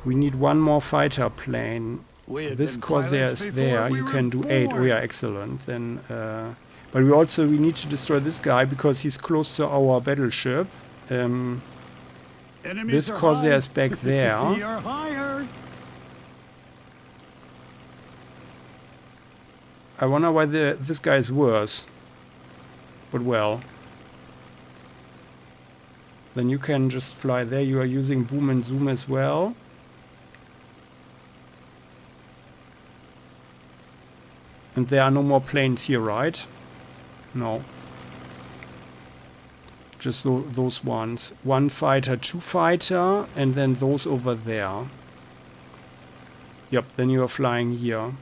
We need one more fighter plane. This Corsair is there. You can do 8. Oh yeah, excellent. Then, but we need to destroy this guy because he's close to our battleship. This Corsair is back there. We are higher. I wonder why this guy is worse. But well. Then you can just fly there. You are using boom and zoom as well. And there are no more planes here, right? No. Just those ones. 1 fighter, 2 fighter, and then those over there. Yep, then you are flying here.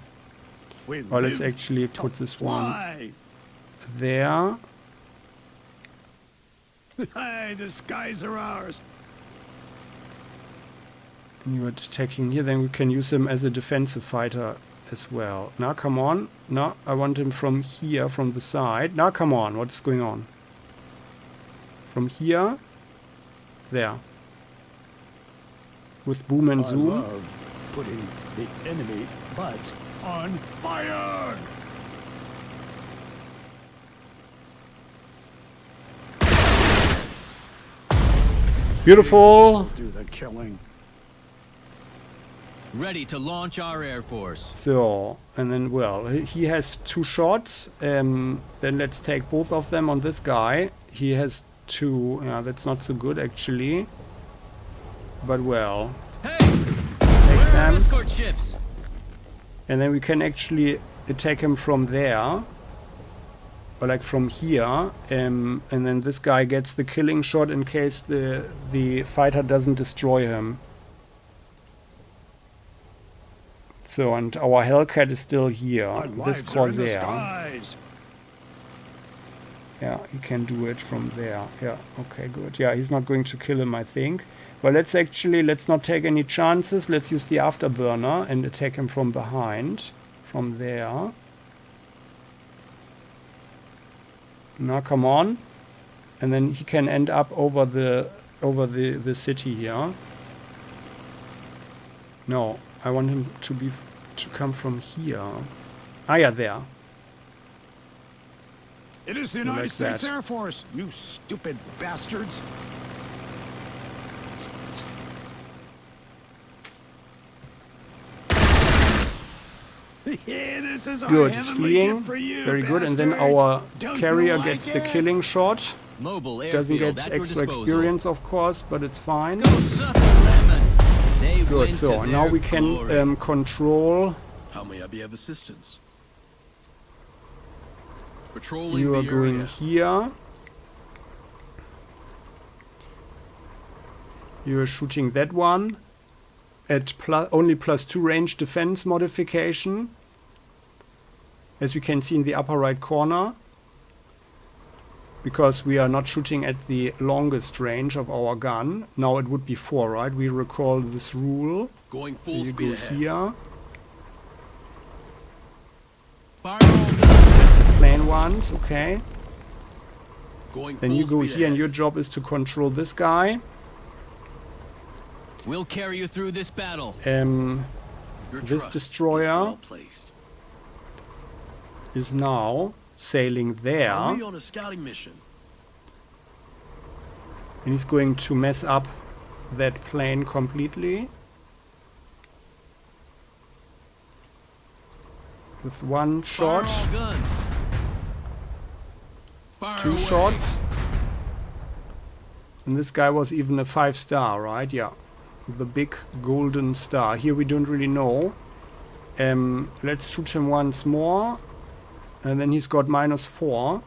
Or let's actually put this one there. Hey, the skies are ours. And you are attacking here, then we can use him as a defensive fighter as well. Now, come on. No, I want him from here, from the side. Now, come on. What's going on? From here. There. With boom and zoom. I love putting the enemy butts on fire. Beautiful. Do the killing. Ready to launch our air force. So, and then, well, he has 2 shots. Then let's take both of them on this guy. He has 2. Yeah, that's not so good, actually. But, well. Hey! Take them. Escort ships. And then we can actually attack him from there. Or like from here. And then this guy gets the killing shot in case the fighter doesn't destroy him. So, and our Hellcat is still here. This Corsair. Yeah, he can do it from there. Yeah, okay, good. Yeah, he's not going to kill him, I think. But let's not take any chances. Let's use the afterburner and attack him from behind. From there. Now, come on. And then he can end up over the city here. No, I want him to come from here. Ah, yeah, there. It is the United States Air Force, you stupid bastards. Yeah, this is good, he's fleeing. Very good. And then our carrier gets the killing shot. Mobile doesn't get extra experience, of course, but it's fine. Good, so now we can control. How may I be of assistance? You are going here. You are shooting that one at only +2 range defense modification, as we can see in the upper right corner, because we are not shooting at the longest range of our gun. Now it would be 4, right? We recall this rule. Going full you speed go ahead. here. Fire all guns. Plain ones, okay. Going then you go here, and your job is to control this guy. We'll carry you through this battle. This destroyer is now sailing there. Are we on a scouting mission? And he's going to mess up that plane completely. With 1 shot. Fire all guns. Fire 2 away. shots. And this guy was even a 5-star, right? Yeah. The big golden star. Here we don't really know. Let's shoot him once more. And then he's got -4.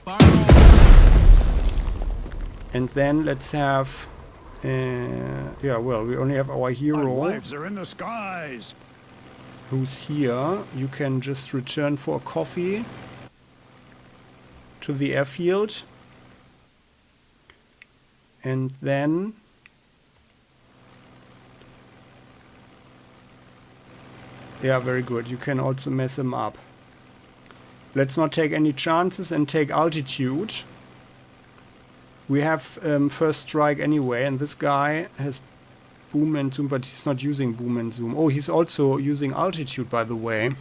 Fire all guns. And then let's have... yeah, well, we only have our Our hero. lives are in the skies. Who's here. You can just return for a coffee to the airfield. And then... yeah, very good. You can also mess him up. let's not take any chances and take altitude. We have first strike anyway, and this guy has boom and zoom, but he's not using boom and zoom. Oh, he's also using altitude, by the way.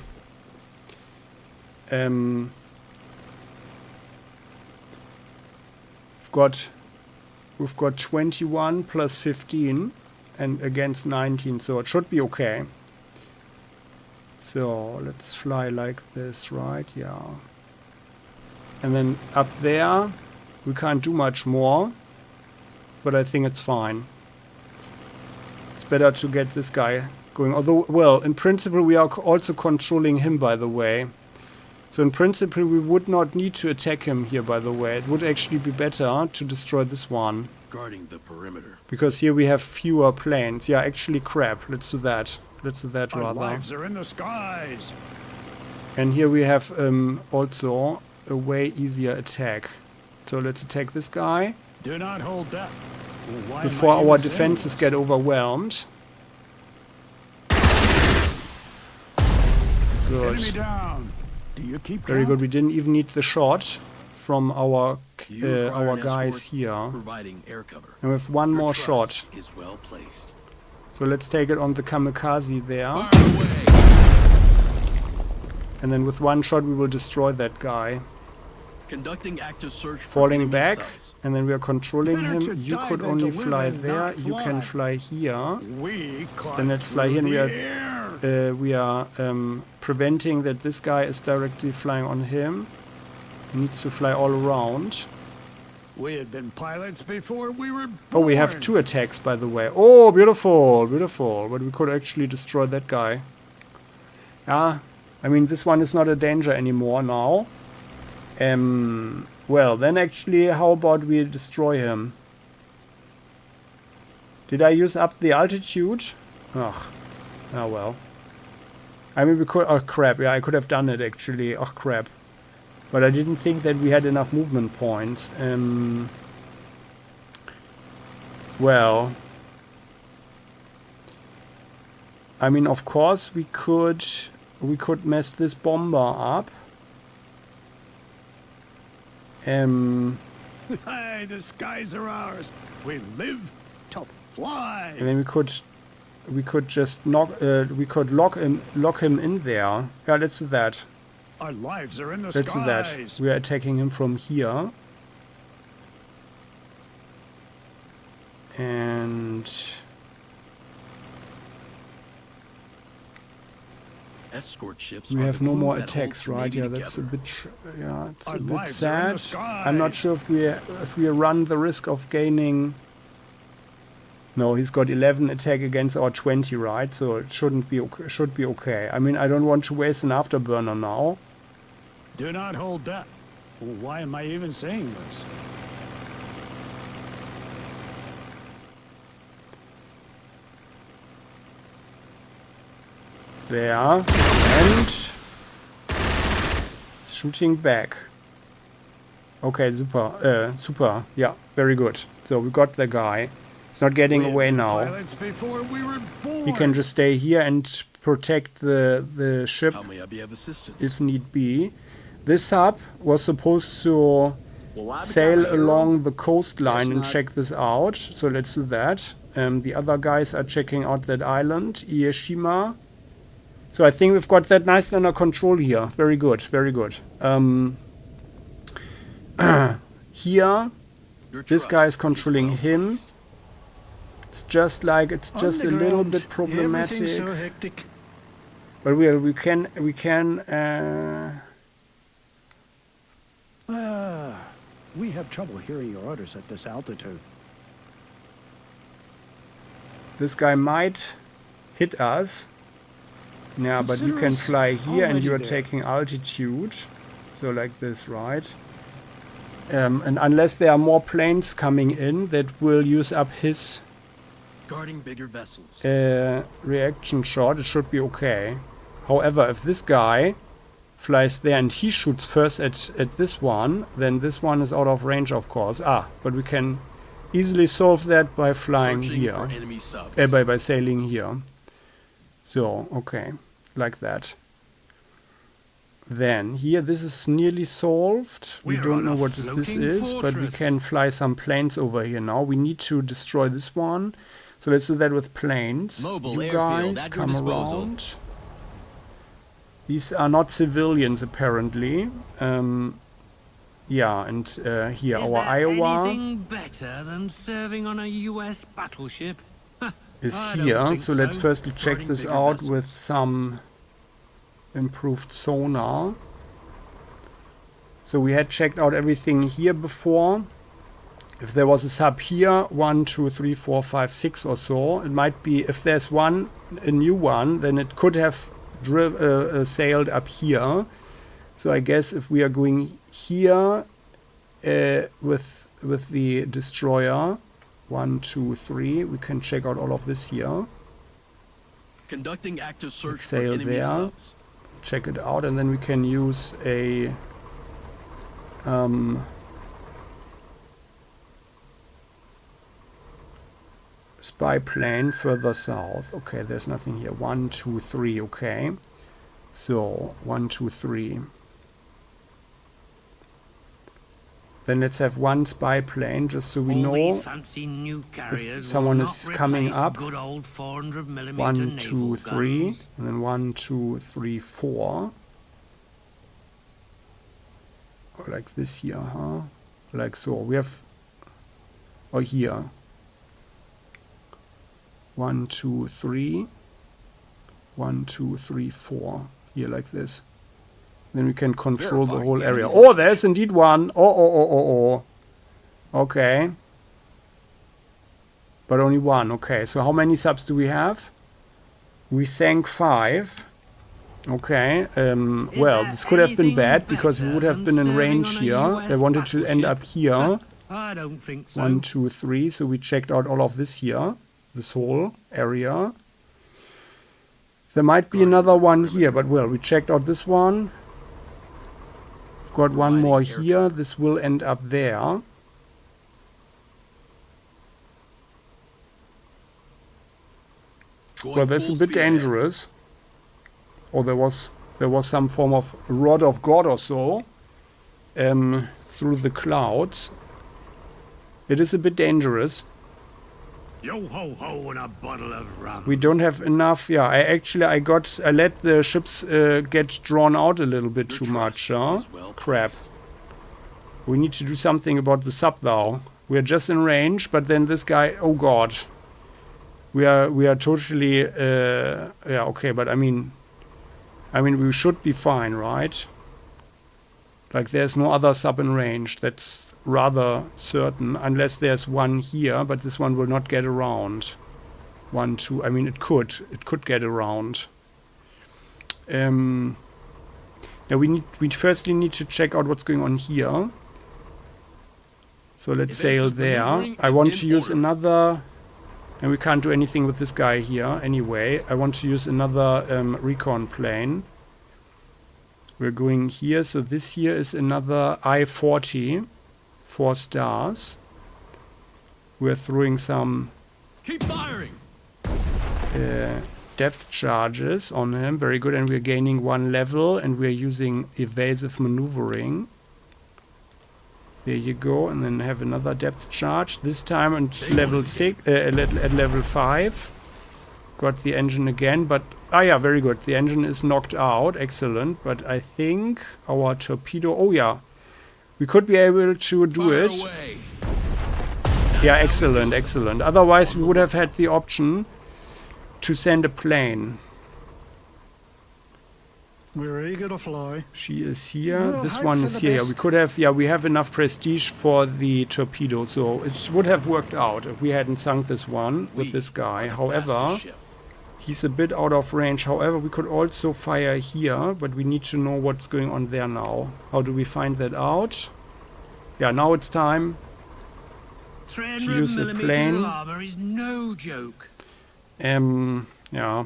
We've got 21 plus 15 and against 19, so it should be okay. So let's fly like this, right? Yeah. And then up there, we can't do much more, but I think it's fine. It's better to get this guy going. Although, well, in principle, we are also controlling him, by the way. So in principle, we would not need to attack him here, by the way. It would actually be better to destroy this one. Guarding the perimeter. Because here we have fewer planes. Yeah, actually, crap. Let's do that. Let's do that Our rather. lives are in the skies. And here we have also a way easier attack. So let's attack this guy Do not hold that. Why am before I our even saying defenses this? get overwhelmed. Good. Enemy down. Do you keep Very count? good. We didn't even need the shot from our You require an guys escort, here. providing air cover. And we have one Your more trust shot. is well placed. So let's take it on the kamikaze there. Fire away. And then with one shot we will destroy that guy. Conducting active search for Falling enemy back. subs. And then we are controlling Better to him. You die could than only to live fly and there. not You can fly. fly here. We Then let's fly here, and we are preventing that this guy is directly flying on him. He needs to fly all around. We had been pilots before we were born. Oh, we have 2 attacks, by the way. Oh, beautiful, beautiful. But we could actually destroy that guy. Yeah, I mean, this one is not a danger anymore now. Well, then actually, how about we destroy him? Did I use up the altitude? Ugh. Oh, well. I mean, we could... Oh, crap. Yeah, I could have done it, actually. Oh, crap. But I didn't think that we had enough movement points. Well... I mean, of course, we could mess this bomber up. Hey, the skies are ours. We live to fly. And then we could just lock him in there. Yeah, let's do that. Our lives are in the Let's do that. skies. We are attacking him from here. And Escort ships we are have the no glue more that attacks, holds right? the Yeah, Navy that's a together. bit it's Our a bit lives are in the sad. I'm not skies. sure if we run the risk of gaining. No, he's got 11 attack against our 20, right? So it shouldn't be okay. Should be okay. I mean, I don't want to waste an afterburner now. Do not hold that. Why am I even saying this? There. And shooting back. Okay, super. Super. Yeah, very good. So we got the guy. He's not getting We had away been now. pilots before we were born. He can just stay here and protect the ship How may I be of assistance? if need be. This hub was supposed to Will I sail become a hero? along the coastline Guess and not. check this out. So let's do that. The other guys are checking out that island, Ieshima. So I think we've got that nicely under control here. Very good, very good. Here, Your this guy is trust controlling well him. placed. It's just like it's just a little bit problematic. Everything's so hectic. But we can We have trouble hearing your orders at this altitude. this guy might hit us. Yeah, but you Consider can us fly here and already you're there. taking altitude. So like this, right? And unless there are more planes coming in that will use up his Guarding bigger vessels. reaction shot, it should be okay. However, if this guy flies there and he shoots first at this one, then this one is out of range, of course. But we can easily solve that by flying Searching here. for enemy subs. By sailing here. So, okay. Like that. Then here, this is nearly solved. We We're don't on know a what this floating is, but we fortress. can fly some planes over here now. We need to destroy this one. So let's do that with planes. Mobile You airfield guys at your come disposal. around. These are not civilians, apparently. Yeah, and here, Is our there Iowa anything better than serving on a US battleship? is I don't here. think So let's so. firstly check Burning this bigger out vessels. with some improved sonar. So we had checked out everything here before. If there was a sub here, 1, 2, 3, 4, 5, 6 or so, it might be, if there's one, a new one, then it could have sailed up here. So I guess if we are going here with the destroyer, 1, 2, 3, we can check out all of this here. Conducting active search for Sail enemy there. subs. Check it out, and then we can use a spy plane further south. Okay, there's nothing here. 1, 2, 3. Okay, so 1, 2, 3. Then let's have one spy plane, just so we All know. these fancy new carriers someone will is not coming replace up. Good old 400mm 1, 2, naval 3, guns. and then 1, 2, 3, 4. Like this here, huh? Like so. We have, or here. 1, 2, 3. 1, 2, 3, 4. Here, like this. Then we can control the whole area. Oh, there's indeed one. Oh. Okay. But only one. Okay, so how many subs do we have? We sank 5. Okay. Well, this could have been bad because we would have been in range here. They wanted to end up here. I don't think so. 1, 2, 3. So we checked out all of this here. This whole area. There might be another one here, but well, we checked out this one. We've got one more here. This will end up there. Well, that's a bit dangerous. Or there was some form of rod of God or so through the clouds. It is a bit dangerous. Yo ho ho and a bottle of rum. We don't have enough. Yeah, I let the ships get drawn out a little bit too much. Huh? Crap. We need to do something about the sub though. We're just in range, but then this guy. Oh God. We are totally. Yeah. Okay, but I mean, we should be fine, right? Like there's no other sub in range. That's rather certain, unless there's one here, but this one will not get around. 1, 2. I mean, it could get around. Now we firstly need to check out what's going on here. So let's sail there. I want to use another, and we can't do anything with this guy here anyway. I want to use another recon plane. We're going here, so this here is another I-40, 4 stars. We're throwing some Keep firing. depth charges on him, very good, and we're gaining 1 level, and we're using evasive maneuvering. There you go, and then have another depth charge, this time at level 6, at level 5. Got the engine again, but yeah, very good. The engine is knocked out, excellent. But I think our torpedo. Oh yeah, we could be able to do it. Yeah, excellent, excellent. Otherwise, we would have had the option to send a plane. We're eager to fly. She is here. We'll This hope one for is the here. best. We could have. Yeah, we have enough prestige for the torpedo, so it would have worked out if we hadn't sunk this one with this guy. However, he's a bit out of range. However, we could also fire here, but we need to know what's going on there now. How do we find that out? Yeah, now it's time. 300 use the millimeters plane. of armor is no joke. Yeah.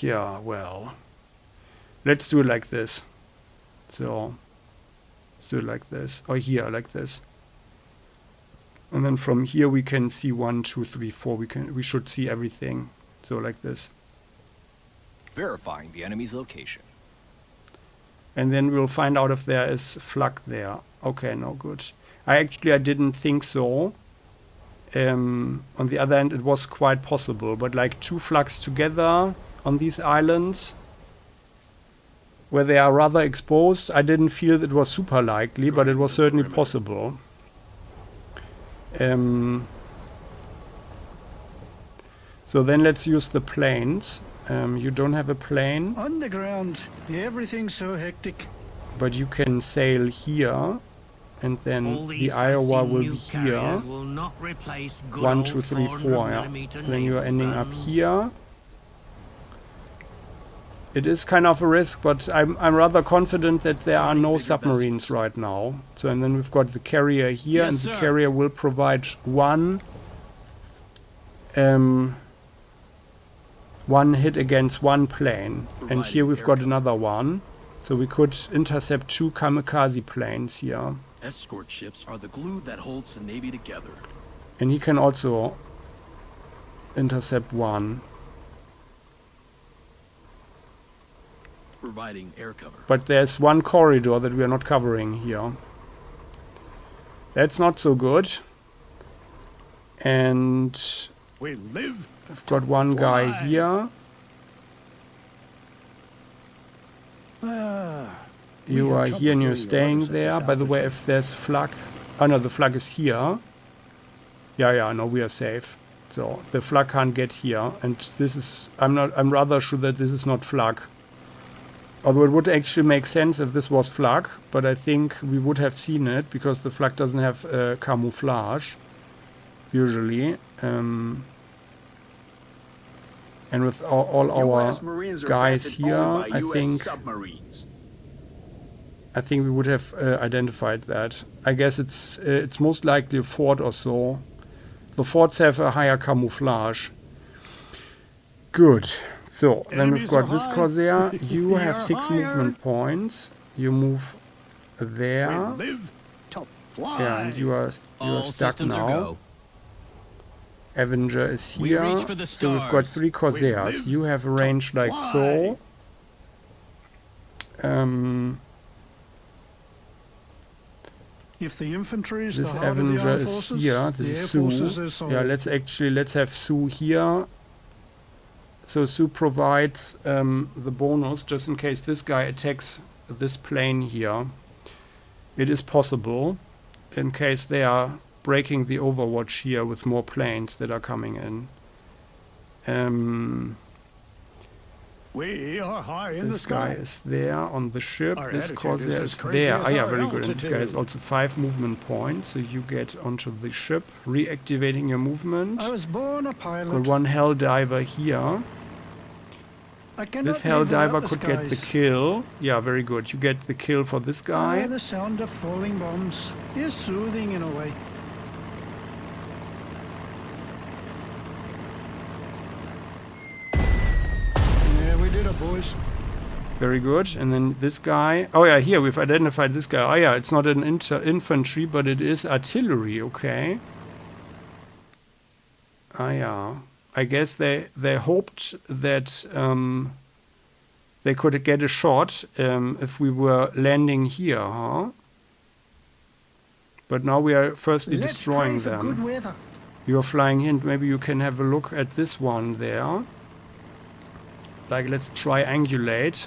Yeah, well. Let's do it like this. So, let's do it like this. Or here, like this. And then from here we can see 1, 2, 3, 4. We should see everything. So like this. verifying the enemy's location. And then we'll find out if there is flak there. Okay, no good. I didn't think so. On the other hand, it was quite possible. But like 2 flags together on these islands, where they are rather exposed, I didn't feel it was super likely, but it was certainly possible. So then let's use the planes. You don't have a plane. On the ground, everything's so hectic. But you can sail here, and then All the these Iowa fancy will new be here. carriers will not replace good 1, old 2, 3, 4. 400 Yeah. millimeter Then you are naval ending up guns. here. It is kind of a risk, but I'm rather confident that there are no submarines right now. So and then we've got the carrier here, Yes, and sir. the carrier will provide one hit against one plane. And here we've got another one. So we could intercept 2 kamikaze planes here. Escort ships are the glue that holds the Navy together. And he can also intercept 1. Providing air cover. But there's 1 corridor that we are not covering here. That's not so good. And We live. I've got 1 guy Fly. here. You have are trouble here and you're hearing staying orders at there. this By the way, if there's flag... Oh no, the flag is here. Yeah, no, we are safe. So the flag can't get here. And this is... I'm rather sure that this is not flag. Although it would actually make sense if this was flag. But I think we would have seen it because the flag doesn't have camouflage. Usually. And with all our US Marines are guys vested here, only by I US think submarines. we would have identified that. I guess it's most likely a fort or so. The forts have a higher camouflage. Good. So then we've Enemies got are this high. Corsair. You We have are 6 higher. movement points. You move there. We live to fly. Yeah, and you are All stuck systems now. are go. Avenger is We here. reach for the So we've got stars. 3 Corsairs. live You have a range like fly. so. If the infantry is This the heart of the Avenger armed is forces, here. the This air is Sue. forces are soul. Yeah, let's have Sue here. So Sue provides the bonus just in case this guy attacks this plane here. It is possible in case they are breaking the overwatch here with more planes that are coming in. We are high in the This guy sky. is there on the ship. Our This attitude Corsair is is as crazy there. as Ah, yeah, our very good. And this guy has altitude. also 5 movement points. So you get onto the ship, reactivating your movement. I was born a pilot. Got 1 hell diver here. I cannot This hell live without diver the could get the skies. kill. Yeah, very good. You get the kill for this guy. The sound of falling bombs is soothing in a way. Yeah, we did it, boys. Very good. And then this guy. Oh yeah, here we've identified this guy. Oh yeah, it's not an infantry, but it is artillery. Okay. Ah yeah. I guess they hoped that they could get a shot if we were landing here, huh? But now we are firstly Let's destroying pray for good them. weather. You're flying in. Maybe you can have a look at this one there. Like, let's triangulate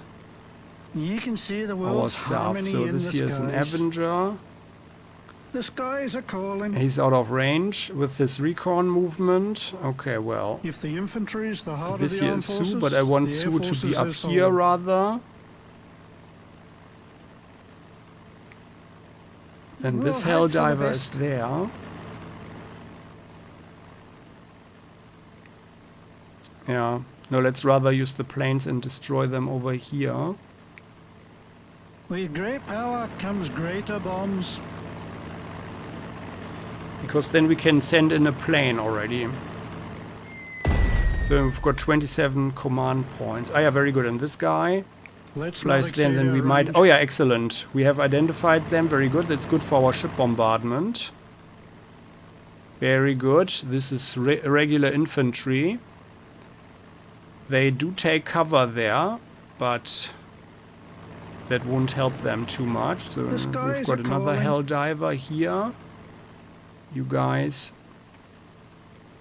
You can see the our world's stuff. harmony So in this the here is an skies. Avenger. The skies are calling. He's out of range with his recon movement. Okay, well, If the infantry is the heart this of the here armed is forces, Sue, but I want the air Sue to forces be up are soul. here rather. And We'll this hope hell for the diver is best. there. Yeah. No, let's rather use the planes and destroy them over here. With great power comes greater bombs. Because then we can send in a plane already. So we've got 27 command points. Ah, yeah, very good. And this guy Let's flies not there, and then exceed we our might... range. Oh, yeah, excellent. We have identified them. Very good. That's good for our ship bombardment. Very good. This is regular infantry. They do take cover there, but that won't help them too much. So we've got another hell diver here. You guys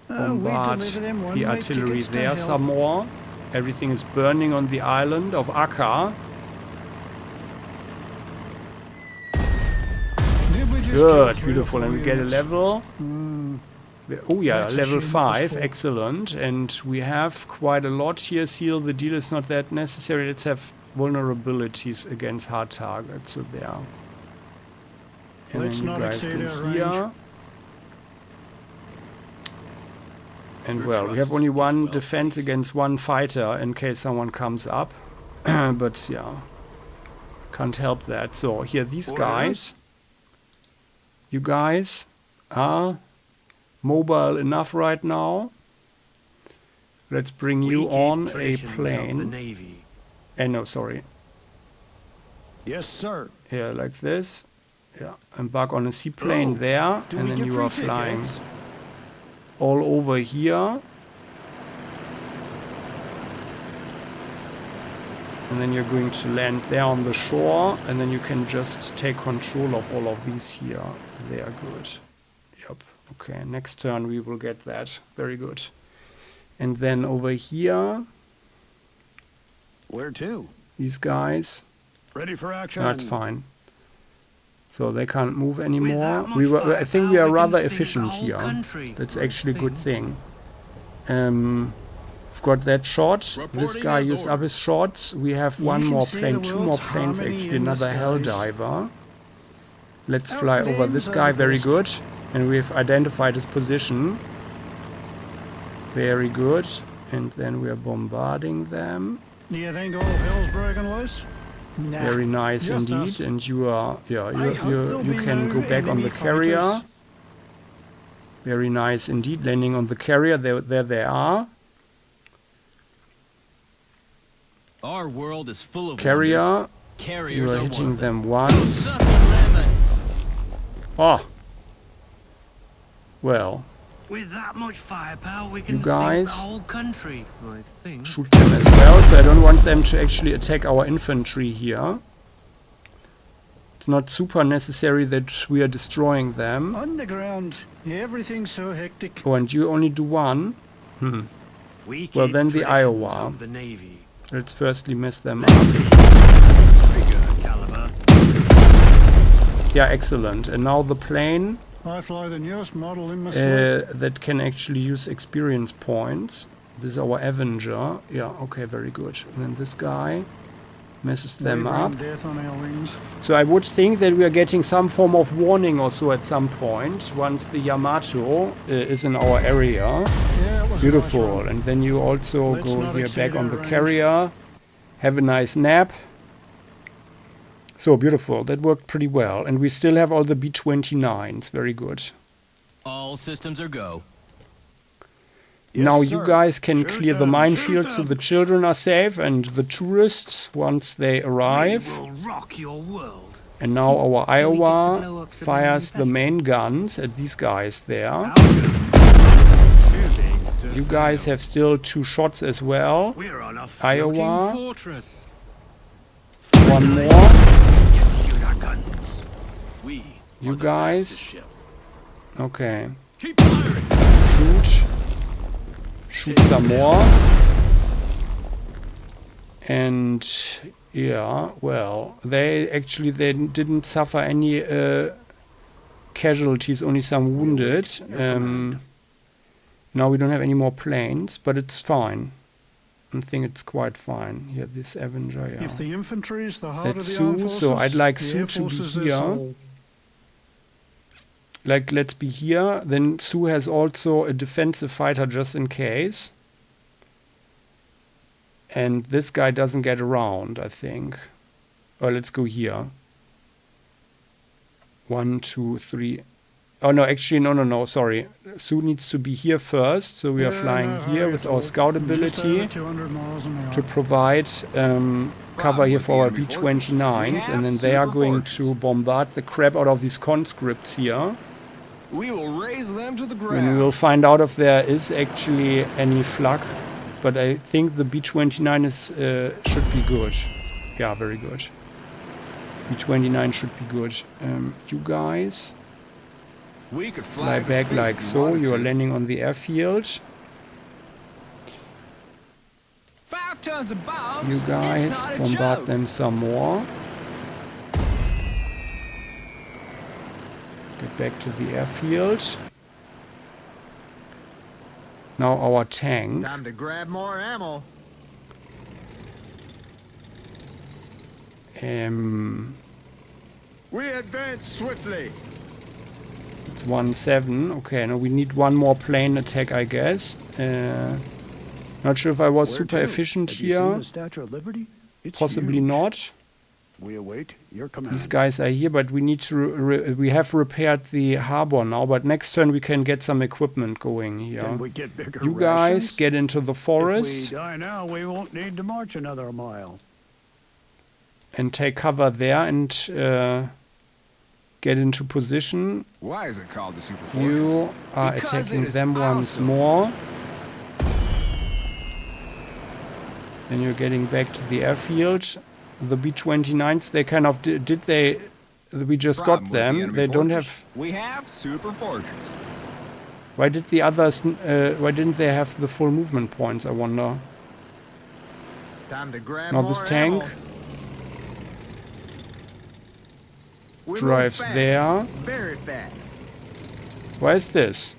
bombard the artillery there some more. Everything is burning on the island of Akka. Good, beautiful. And we get a level. Oh yeah, level 5, excellent. And we have quite a lot here. Seal the deal is not that necessary. Let's have vulnerabilities against hard targets. So there. And then you guys go here. And well, we have only one defense against one fighter in case someone comes up. But yeah, can't help that. So here, these guys. You guys are mobile enough right now. Let's bring you on a plane. No, sorry. Yes, sir. Yeah, like this. Yeah, embark on a seaplane there, and then you are flying all over here. And then you're going to land there on the shore, and then you can just take control of all of these here. They are good. Yep. Okay, next turn we will get that. Very good. And then over here. Where to? These guys. Ready for action. That's fine. So they can't move anymore. I think we are rather efficient here. That's actually a good thing. We've got that shot. This guy used up his shots. We have one more plane, two more planes actually, another hell diver. Let's fly over this guy, very good. And we have identified his position. Very good. And then we are bombarding them. Do you think all hell's broken loose? Nah, very nice indeed. Us. And you are, yeah, you can go back on the carrier. Fighters. Very nice indeed. Landing on the carrier. There they are. Our world is full of carrier. You are hitting them once. Oh. Well. With that much firepower, we can you guys sink the whole country, I think. Shoot them as well, so I don't want them to actually attack our infantry here. It's not super necessary that we are destroying them. On the ground, everything's so hectic. Oh, and you only do one? Well, then the Iowa. The Navy. Let's firstly mess them up. Yeah, excellent. And now the plane. I fly the newest model in my that can actually use experience points. This is our Avenger. Yeah, okay, very good. And then this guy messes them up. Death on our wings. So I would think that we are getting some form of warning or so at some point once the Yamato is in our area. Yeah, beautiful. Nice. And then you also go here back on the carrier. Have a nice nap. So beautiful. That worked pretty well. And we still have all the B-29s. Very good. All systems are go. Yes, now you guys can clear the minefield so the children are safe and the tourists once they arrive. We will rock your world. And now our Iowa fires the main guns at these guys there. You guys have still 2 shots as well. We're on a Iowa. Fortress. One more. You guys. Okay. Shoot some more. And yeah, well, they didn't suffer any casualties, only some wounded. Now we don't have any more planes, but it's fine. I think it's quite fine. Here, this Avenger, yeah. If the infantry is the heart that's of the armed forces, so I'd like Sue to be here. Like, let's be here. Then Sue has also a defensive fighter just in case. And this guy doesn't get around, I think. Oh, let's go here. 1, 2, 3. Oh, no, actually, no, sorry. Sue needs to be here first. So we are flying here with our scout ability to provide cover here for our B-29s. And then they are going to bombard the crap out of these conscripts here. We will raise them to the ground. And we will find out if there is actually any flak but I think the B-29 is should be good. Yeah, very good. B-29 should be good. You guys We could fly fly back like so. You are landing on the airfield. 5 tons of bombs. You guys It's not a bombard joke. them some more. Get back to the airfield. Now our tank. Time to grab more ammo. We advance swiftly. It's 1-7. Okay, now we need one more plane attack, I guess. Not sure if I was super efficient Have you seen here. the Statue of Liberty? It's Possibly huge. not. We await your command. These guys are here, but we need to. We have repaired the harbor now. But next turn we can get some equipment going here. Can we get bigger You guys rations? get into the If we forest die now, we won't need to march another mile. and take cover there and get into position. Why is it called the Super Fortress? You are Because attacking it is them once awesome. more. Then you're getting back to the airfield. The B-29s, they kind of did they? We just Problem got with the them. enemy They don't fortress. have. We have Super Fortress. Why did the others? Why didn't they have the full movement points? I wonder. Time to grab Now more this tank ammo. We move drives fast, there. Very fast. Why is this?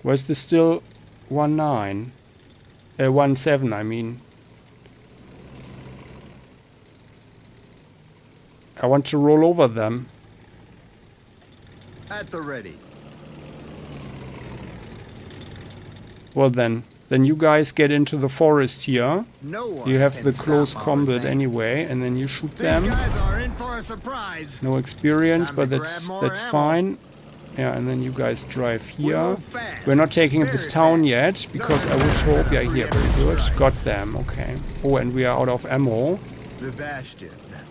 Why is this still 1-9? 1-7, I mean. I want to roll over them. At the ready. Well then you guys get into the forest here. No one You have can the stop close our combat advance. anyway, and then you shoot These them. guys are in for a surprise. No experience, Time but to that's grab more ammo. fine. Yeah, and then you guys drive We here. move fast, We're not taking this very town fast. yet because I would hope. Yeah, here, very good. Got them. Okay. Oh, and we are out of ammo. The bastion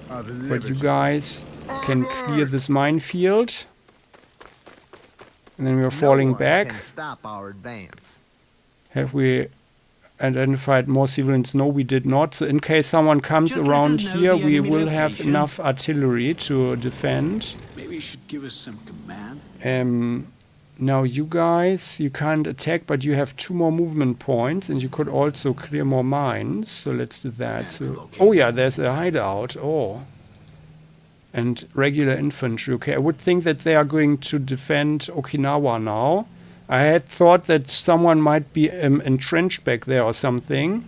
of But you liberty. guys can clear this minefield. And then we are No falling one back. can stop our advance. Have we identified more civilians? No, we did not. So in case someone comes Just let around us know here, the we enemy will have location. enough artillery to defend. Maybe you should give us some command. Now you guys, you can't attack, but you have 2 more movement points, and you could also clear more mines. So let's do that. So, oh yeah, there's a hideout. Oh. And regular infantry. Okay, I would think that they are going to defend Okinawa now. I had thought that someone might be entrenched back there or something.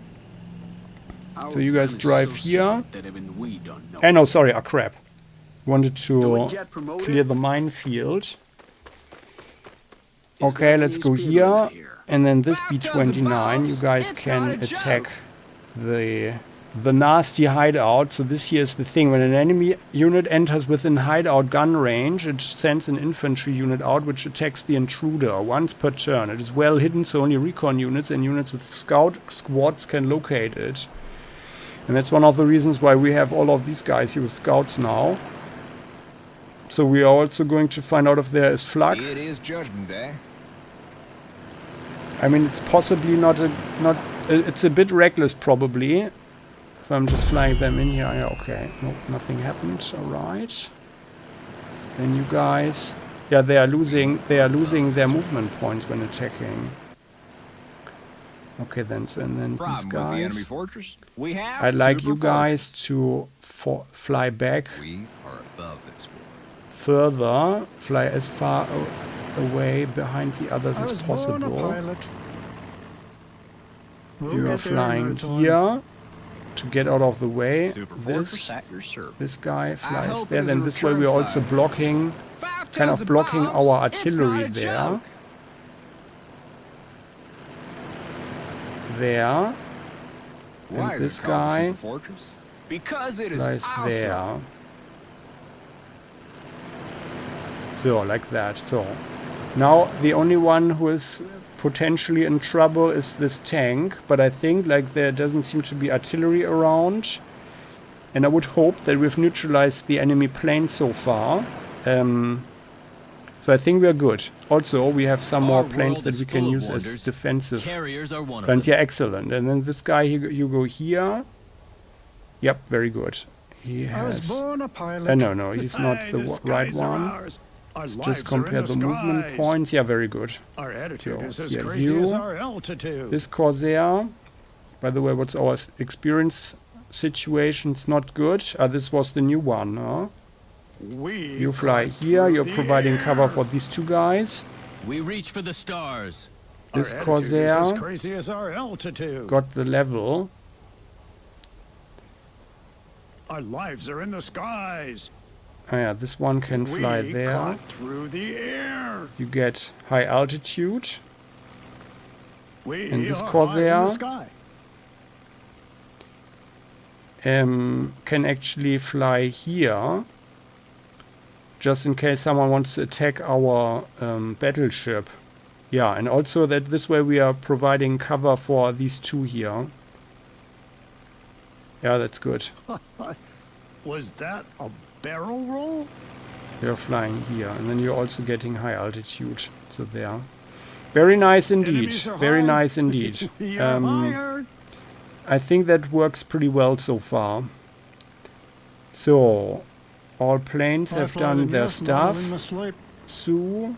Our So you guys plan is drive so here. secret that even we don't know. No, sorry, crap. Wanted Do we to get promoted? clear the minefield. Is Okay, there let's any go speed here. limit here? And then this 5 tons of B-29, you bombs. guys It's can not a attack joke. the nasty hideout. So this here is the thing. When an enemy unit enters within hideout gun range, it sends an infantry unit out which attacks the intruder once per turn. It is well hidden, so only recon units and units with scout squads can locate it. And that's one of the reasons why we have all of these guys here with scouts now. So we are also going to find out if there is flak. It is Judgment Day. I mean, it's possibly it's a bit reckless probably. If I'm just flying them in here. Yeah, okay. No, nothing happened. All right. Then you guys, yeah, they are losing their movement points when attacking. Okay, then these Problem with the enemy guys. fortress? We have I'd like Super you guys Fortress. to fly back We are above this war. further, fly as far away behind the others I as was born a possible. pilot. We'll You are get there in no flying time. here to get out of the way. Super Fortress This at your service. this guy flies hope there. it is Then a this way return we're also flight. blocking, 5 kind tons of blocking bombs. our It's artillery not a there. joke. There. Why And is this it called the guy Super Fortress? Because it is flies awesome. there. So, like that. So, now the only one who is potentially in trouble is this tank, but I think like there doesn't seem to be artillery around, and I would hope that we've neutralized the enemy plane so far. So So I think we are good. Also, we have some more Our planes world that is we can full of use as wonders. defensive Carriers are one of planes. them. Yeah, excellent. And then this guy, you go here. Yep, very good. He I was has... born a pilot. no, he's not Hey, the right skies are one. ours. Our Let's lives just are in compare the movement skies. points. Yeah, very good. Our attitude So, is as here, crazy you. as our altitude. This Corsair, by the way, what's our experience situation? It's not good. This was the new one, huh? We You fly cut here, through you're the providing cover air. for these two guys. We reach for the stars. This Our attitude Corsair is as crazy as our altitude. got the level. Our lives are in the skies. Oh yeah, this one can fly We there. cut through the air. You get high altitude. We And this are high in Corsair the sky. can actually fly here. Just in case someone wants to attack our battleship. Yeah, and also that this way we are providing cover for these two here. Yeah, that's good. Was that a barrel roll? You're flying here, and then you're also getting high altitude. So there. Very nice indeed. Enemies are Very high. nice indeed. We are higher. I think that works pretty well so far. So, all planes I have fly done them, their yes, not in stuff. my sleep. Sue,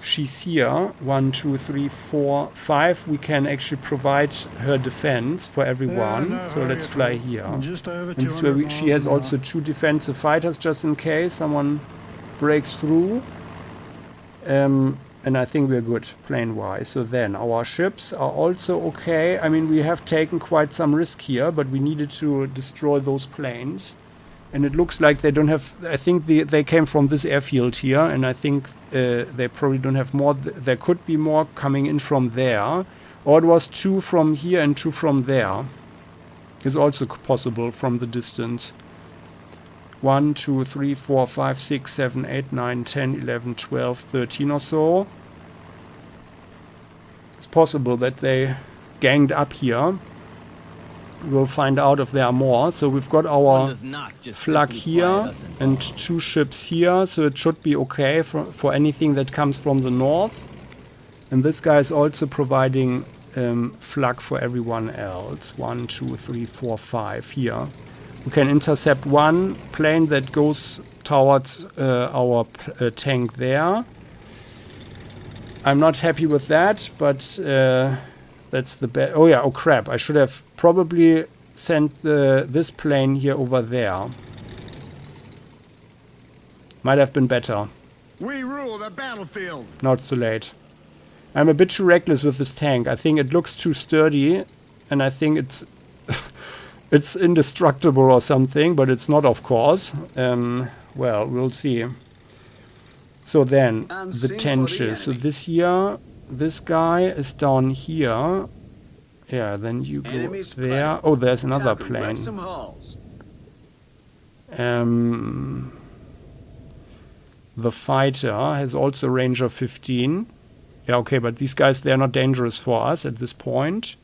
she's here. 1, 2, 3, 4, 5. We can actually provide her defense for everyone. no So hurry let's at fly all. here. I'm just over And this way 200 she miles has an hour. also 2 defensive fighters just in case someone breaks through. And I think we're good plane-wise. So then our ships are also okay. I mean, we have taken quite some risk here, but we needed to destroy those planes. And it looks like they don't have... I think they came from this airfield here, and I think they probably don't have more. There could be more coming in from there. Or it was 2 from here and 2 from there. It's also possible from the distance. 1, 2, 3, 4, 5, 6, 7, 8, 9, 10, 11, 12, 13 or so. It's possible that they ganged up here. We'll find out if there are more. So we've got One our does not just flag simply fly at here us and 2 ships here. So it should be okay for anything that comes from the north. And this guy is also providing flag for everyone else. 1, 2, 3, 4, 5 here. We can intercept one plane that goes towards our tank there. I'm not happy with that, but that's the best. Oh yeah, oh crap. I should have probably sent this plane here over there. Might have been better. We rule the battlefield. Now it's too late. I'm a bit too reckless with this tank. I think it looks too sturdy, and I think it's it's indestructible or something, but it's not, of course. Well, we'll see. So then, And the same for the trenches. So enemy. this here, this guy is down here. Yeah, then you go Enemy there. spotted. Oh, there's another Time to plane. wreck some hulls. The fighter has also range of 15. Yeah, okay, but these guys, they're not dangerous for us at this point.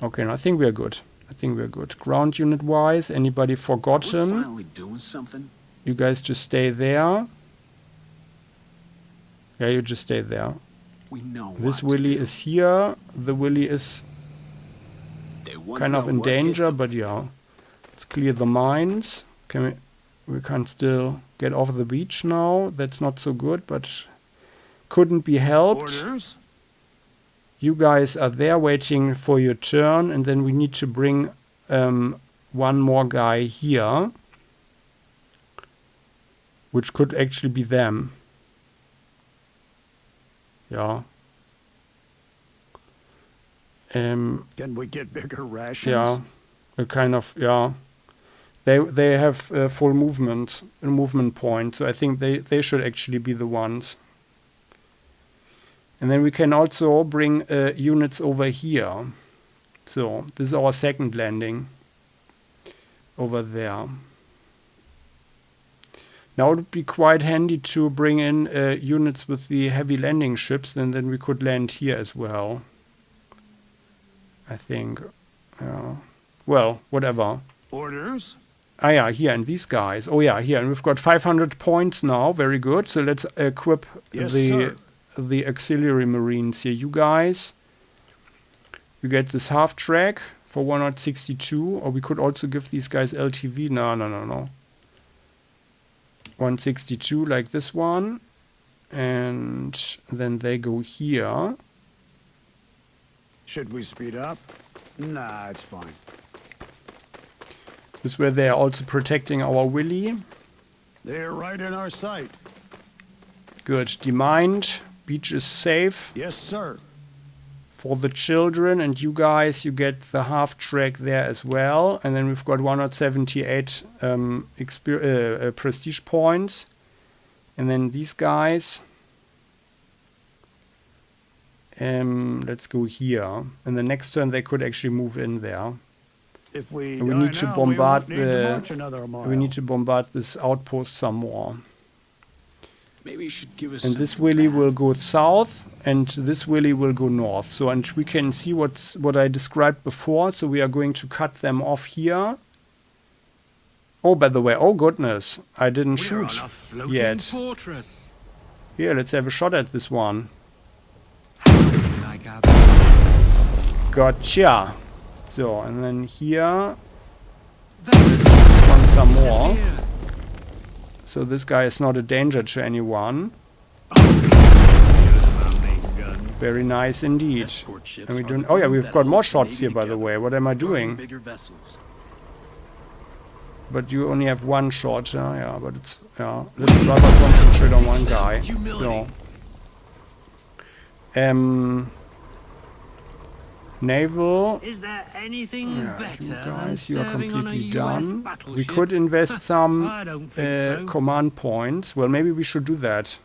Okay, no, I think we're good. I think we're good. Ground unit-wise, anybody We're forgotten? finally doing something. You guys just stay there. Yeah, you just stay there. We know This what to Willy do. is here. The Willy is They wouldn't kind of know in what hit danger, them. but yeah. Let's clear the mines. We can still get off the beach now. That's not so good, but couldn't be helped. Orders? You guys are there waiting for your turn, and then we need to bring one more guy here, which could actually be them. Yeah. Can we get bigger rations? Yeah. A kind of, yeah. They have full movement point, so I think they should actually be the ones. And then we can also bring units over here. So this is our second landing over there. Now it would be quite handy to bring in units with the heavy landing ships, and then we could land here as well. I think. Well, whatever. Orders? Ah, yeah, here, and these guys. Oh, yeah, here. And we've got 500 points now. Very good. So let's equip Yes, sir. the auxiliary marines here. You guys, you get this half track for 162. Or we could also give these guys LTV. No. 162 like this one. And then they go here. Should we speed up? Nah, it's fine. This is where they are also protecting our Willy. They're right in our sight. Good. Demined. Beach is safe Yes, sir. for the children. And you guys, you get the half track there as well. And then we've got 178 prestige points. And then these guys. Let's go here. And the next turn they could actually move in there. If we And we die need to now, bombard we won't need to march another mile. we need to bombard this outpost some more. Maybe you should give us And some this Willy back. will go south, and this Willy will go north. So, and we can see what I described before. So we are going to cut them off here. Oh, by the way, oh goodness, I didn't We're on shoot a floating yet. fortress. Here, let's have a shot at this one. Like a Gotcha. So, and then here, That's this one some more. here. So this guy is not a danger to anyone. Very nice indeed. Escort ships And we are don't. the Oh yeah, glue we've that got more holds the shots Navy here, by the together, way. What am I guarding doing? bigger vessels. But you only have one shot. Yeah, but it's let's rather concentrate on one guy. So, naval. Is there anything Yeah, better you than guys, you are serving on a completely US done. We battleship? could invest some I don't think so. command points. Well, maybe we should do that.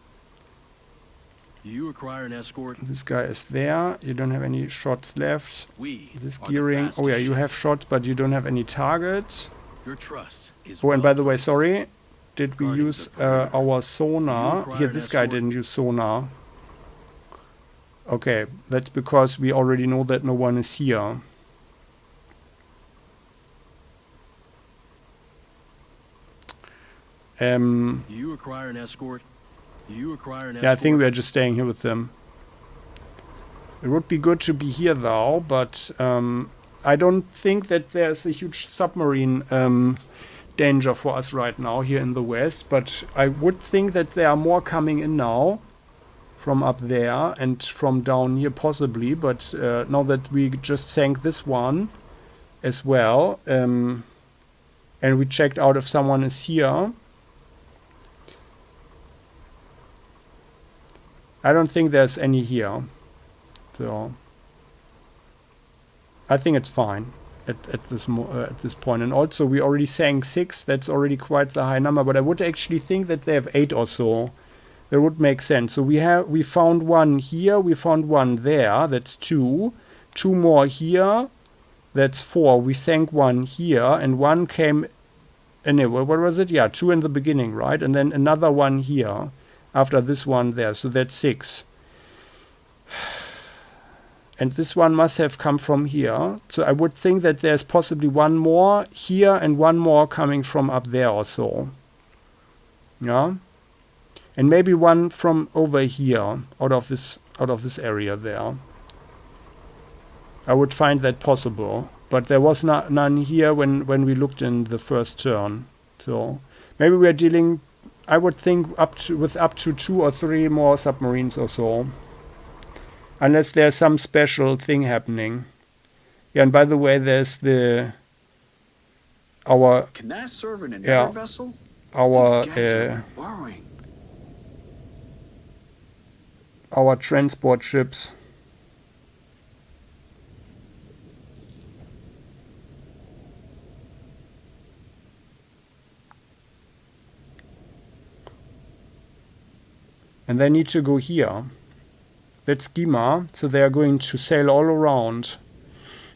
You require an escort. This guy is there. You don't have any shots left. We This are the gearing. Oh yeah, fastest you ship. have shots, but you don't have any targets. Your trust is Oh, and by the way, well-placed. sorry. Did we Guarding use the perimeter. our You sonar? require Here, an this guy escort. didn't use sonar. Okay, that's because we already know that no one is here. You require an escort. You require an escort. Yeah, I think we are just staying here with them. It would be good to be here though, but I don't think that there's a huge submarine danger for us right now here in the west, but I would think that there are more coming in now from up there and from down here possibly, but now that we just sank this one as well, and we checked out if someone is here, I don't think there's any here. So I think it's fine at this point. And also we already sank 6. That's already quite the high number. But I would actually think that they have 8 or so. That would make sense. So we found one here. We found one there. That's 2. 2 more here. That's 4. We sank one here, and one came. Anyway, what was it? Yeah, 2 in the beginning, right? And then another one here after this one there. So that's 6. And this one must have come from here. So I would think that there's possibly one more here and one more coming from up there or so. Yeah. And maybe one from over here, out of this area there. I would find that possible. But there was none here when we looked in the first turn. So maybe we are dealing, I would think, with up to 2 or 3 more submarines or so. Unless there's some special thing happening. Yeah, and by the way, there's our Can that serve in another Yeah. vessel? our These guys are borrowing. our transport ships. And they need to go here. That's Gima, so they are going to sail all around.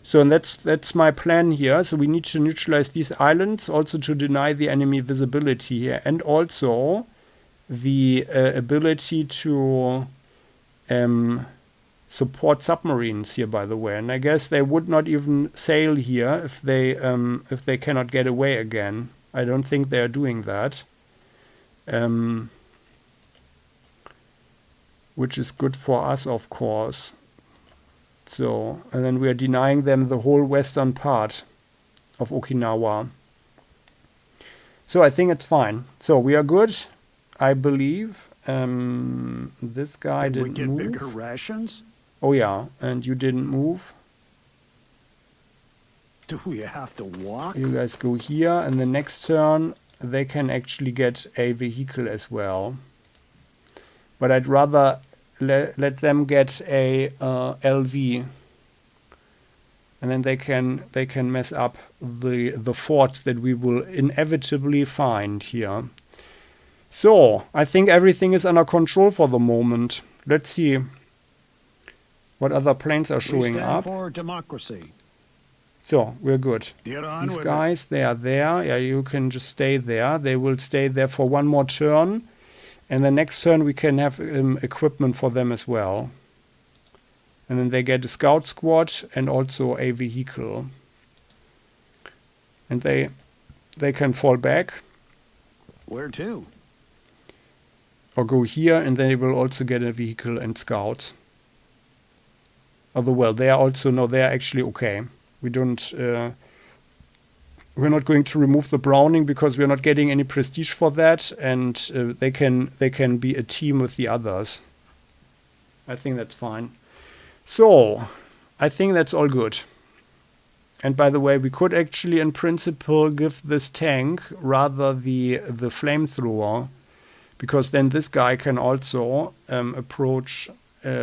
So and that's my plan here. So we need to neutralize these islands, also to deny the enemy visibility here, and also the ability to support submarines here, by the way. And I guess they would not even sail here if they cannot get away again. I don't think they are doing that. Which is good for us, of course. So, and then we are denying them the whole western part of Okinawa. So I think it's fine. So we are good, I believe. This guy Did we didn't get move. bigger rations? Oh yeah, and you didn't move. Do we have to walk? You guys go here, and the next turn they can actually get a vehicle as well. But I'd rather let them get a LV, and then they can mess up the forts that we will inevitably find here. So I think everything is under control for the moment. Let's see what other planes are We showing stand up. for democracy. So we're good. Get on These with guys, they are there. Yeah, you can just stay there. They will stay there for one more turn. And the next turn we can have equipment for them as well. And then they get a scout squad and also a vehicle. And they can fall back. Where to? Or go here, and they will also get a vehicle and scouts. Although, well, they are also, no, they are actually okay. We don't, we're not going to remove the Browning because we're not getting any prestige for that, and they can be a team with the others. I think that's fine. So, I think that's all good. And by the way, we could actually, in principle, give this tank rather the flamethrower, because then this guy can also approach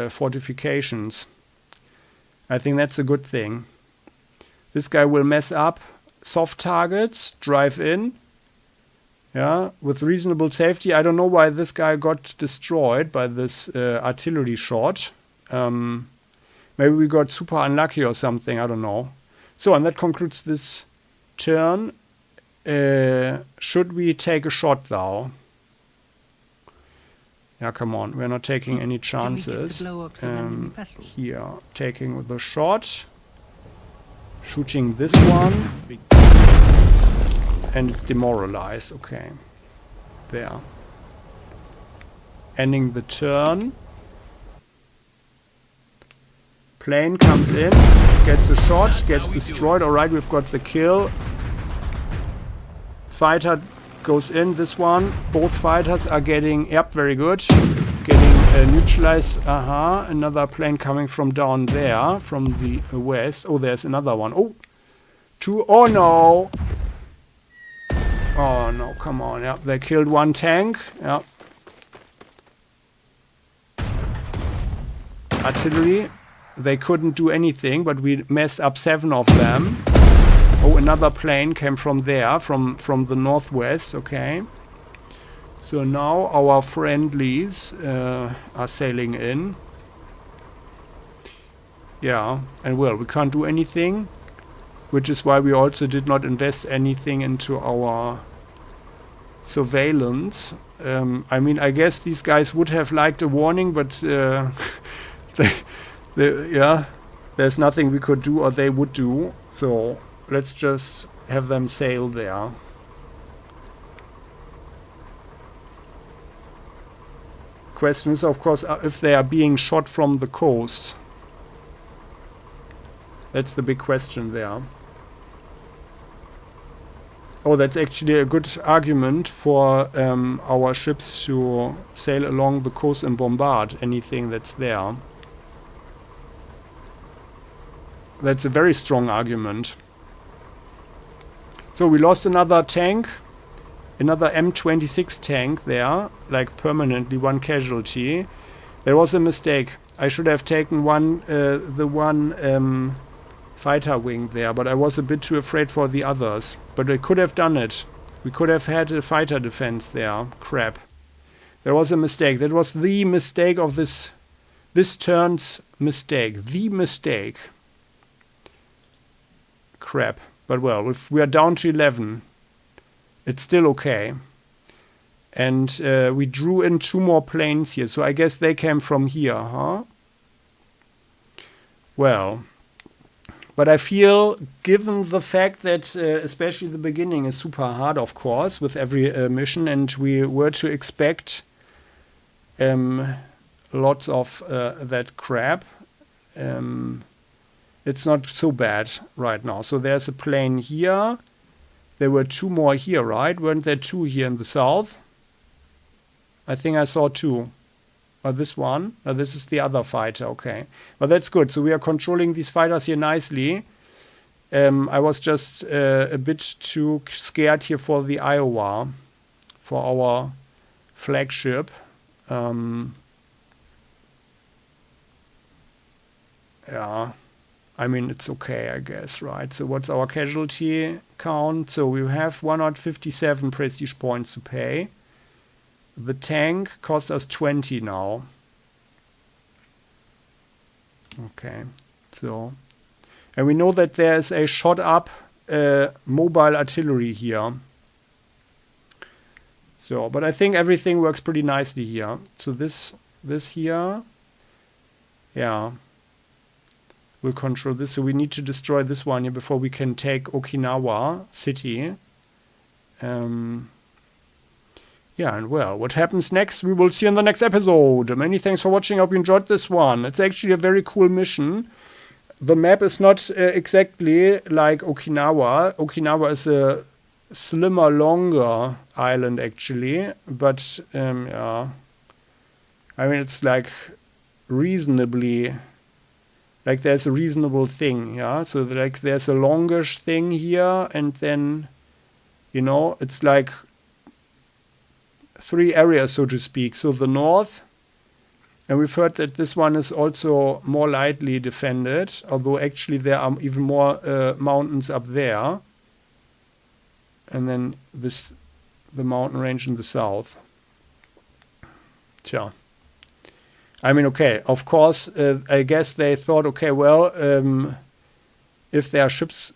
fortifications. I think that's a good thing. This guy will mess up soft targets, drive in, yeah, with reasonable safety. I don't know why this guy got destroyed by this artillery shot. Maybe we got super unlucky or something, I don't know. So, and that concludes this turn. Should we take a shot though? Yeah, come on, we're not taking any chances. Here, taking the shot. Shooting this one. And it's demoralized, okay. There. Ending the turn. Plane comes in, gets a shot, gets destroyed. Alright, we've got the kill. Fighter goes in, this one. Both fighters are getting, yep, very good. Getting neutralized. Another plane coming from down there, from the west. Oh, there's another one. Oh, two. Oh no. Oh no, come on. Yep, they killed one tank. Yep. Artillery. They couldn't do anything, but we messed up 7 of them. Oh, another plane came from there, from the northwest. Okay. So now our friendlies are sailing in. Yeah, and well, we can't do anything, which is why we also did not invest anything into our surveillance. I mean, I guess these guys would have liked a warning, but yeah, there's nothing we could do or they would do. So let's just have them sail there. Question is, of course, if they are being shot from the coast. That's the big question there. Oh, that's actually a good argument for our ships to sail along the coast and bombard anything that's there. That's a very strong argument. So we lost another tank. Another M26 tank there, like permanently, one casualty. There was a mistake. I should have taken the one fighter wing there, but I was a bit too afraid for the others. But I could have done it. We could have had a fighter defense there. Crap. There was a mistake. That was the mistake of this turn's mistake. The mistake. Crap. But well, if we are down to 11, it's still okay. And we drew in 2 more planes here. So I guess they came from here, huh? Well, But I feel, given the fact that especially the beginning is super hard, of course, with every mission, and we were to expect lots of that crap, it's not so bad right now. So there's a plane here. There were 2 more here, right? Weren't there 2 here in the south? I think I saw 2. Or this one? No, this is the other fighter, okay. Well, that's good. So we are controlling these fighters here nicely. I was just a bit too scared here for the Iowa, for our flagship. Yeah, I mean, it's okay, I guess, right? So what's our casualty count? So we have 157 prestige points to pay. The tank costs us 20 now. Okay, so... And we know that there's a shot up mobile artillery here. So, but I think everything works pretty nicely here. So this here, yeah, will control this. So we need to destroy this one here before we can take Okinawa city. Yeah, and well, what happens next, we will see in the next episode. Many thanks for watching. I hope you enjoyed this one. It's actually a very cool mission. The map is not exactly like Okinawa. Okinawa is a slimmer, longer island, actually. But, yeah. I mean, it's like reasonably... Like, there's a reasonable thing, yeah? So, like, there's a longish thing here, and then, you know, it's like 3 areas, so to speak. So, the north... And we've heard that this one is also more lightly defended, although actually there are even more mountains up there. And then the mountain range in the south. Tja. I mean, okay, of course, I guess they thought, okay, well, if their ships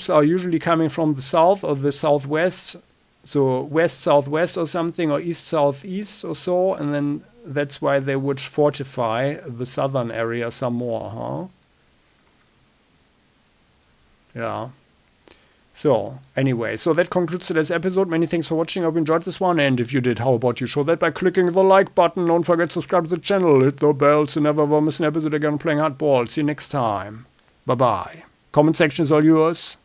are usually coming from the south or the southwest, so west-southwest or something, or east-southeast or so, and then that's why they would fortify the southern area some more, huh? Yeah. So, anyway, so that concludes today's episode. Many thanks for watching. I hope you enjoyed this one. And if you did, how about you show that by clicking the like button. Don't forget to subscribe to the channel. Hit the bell to never miss an episode again playing hardball. See you next time. Bye-bye. Comment section is all yours.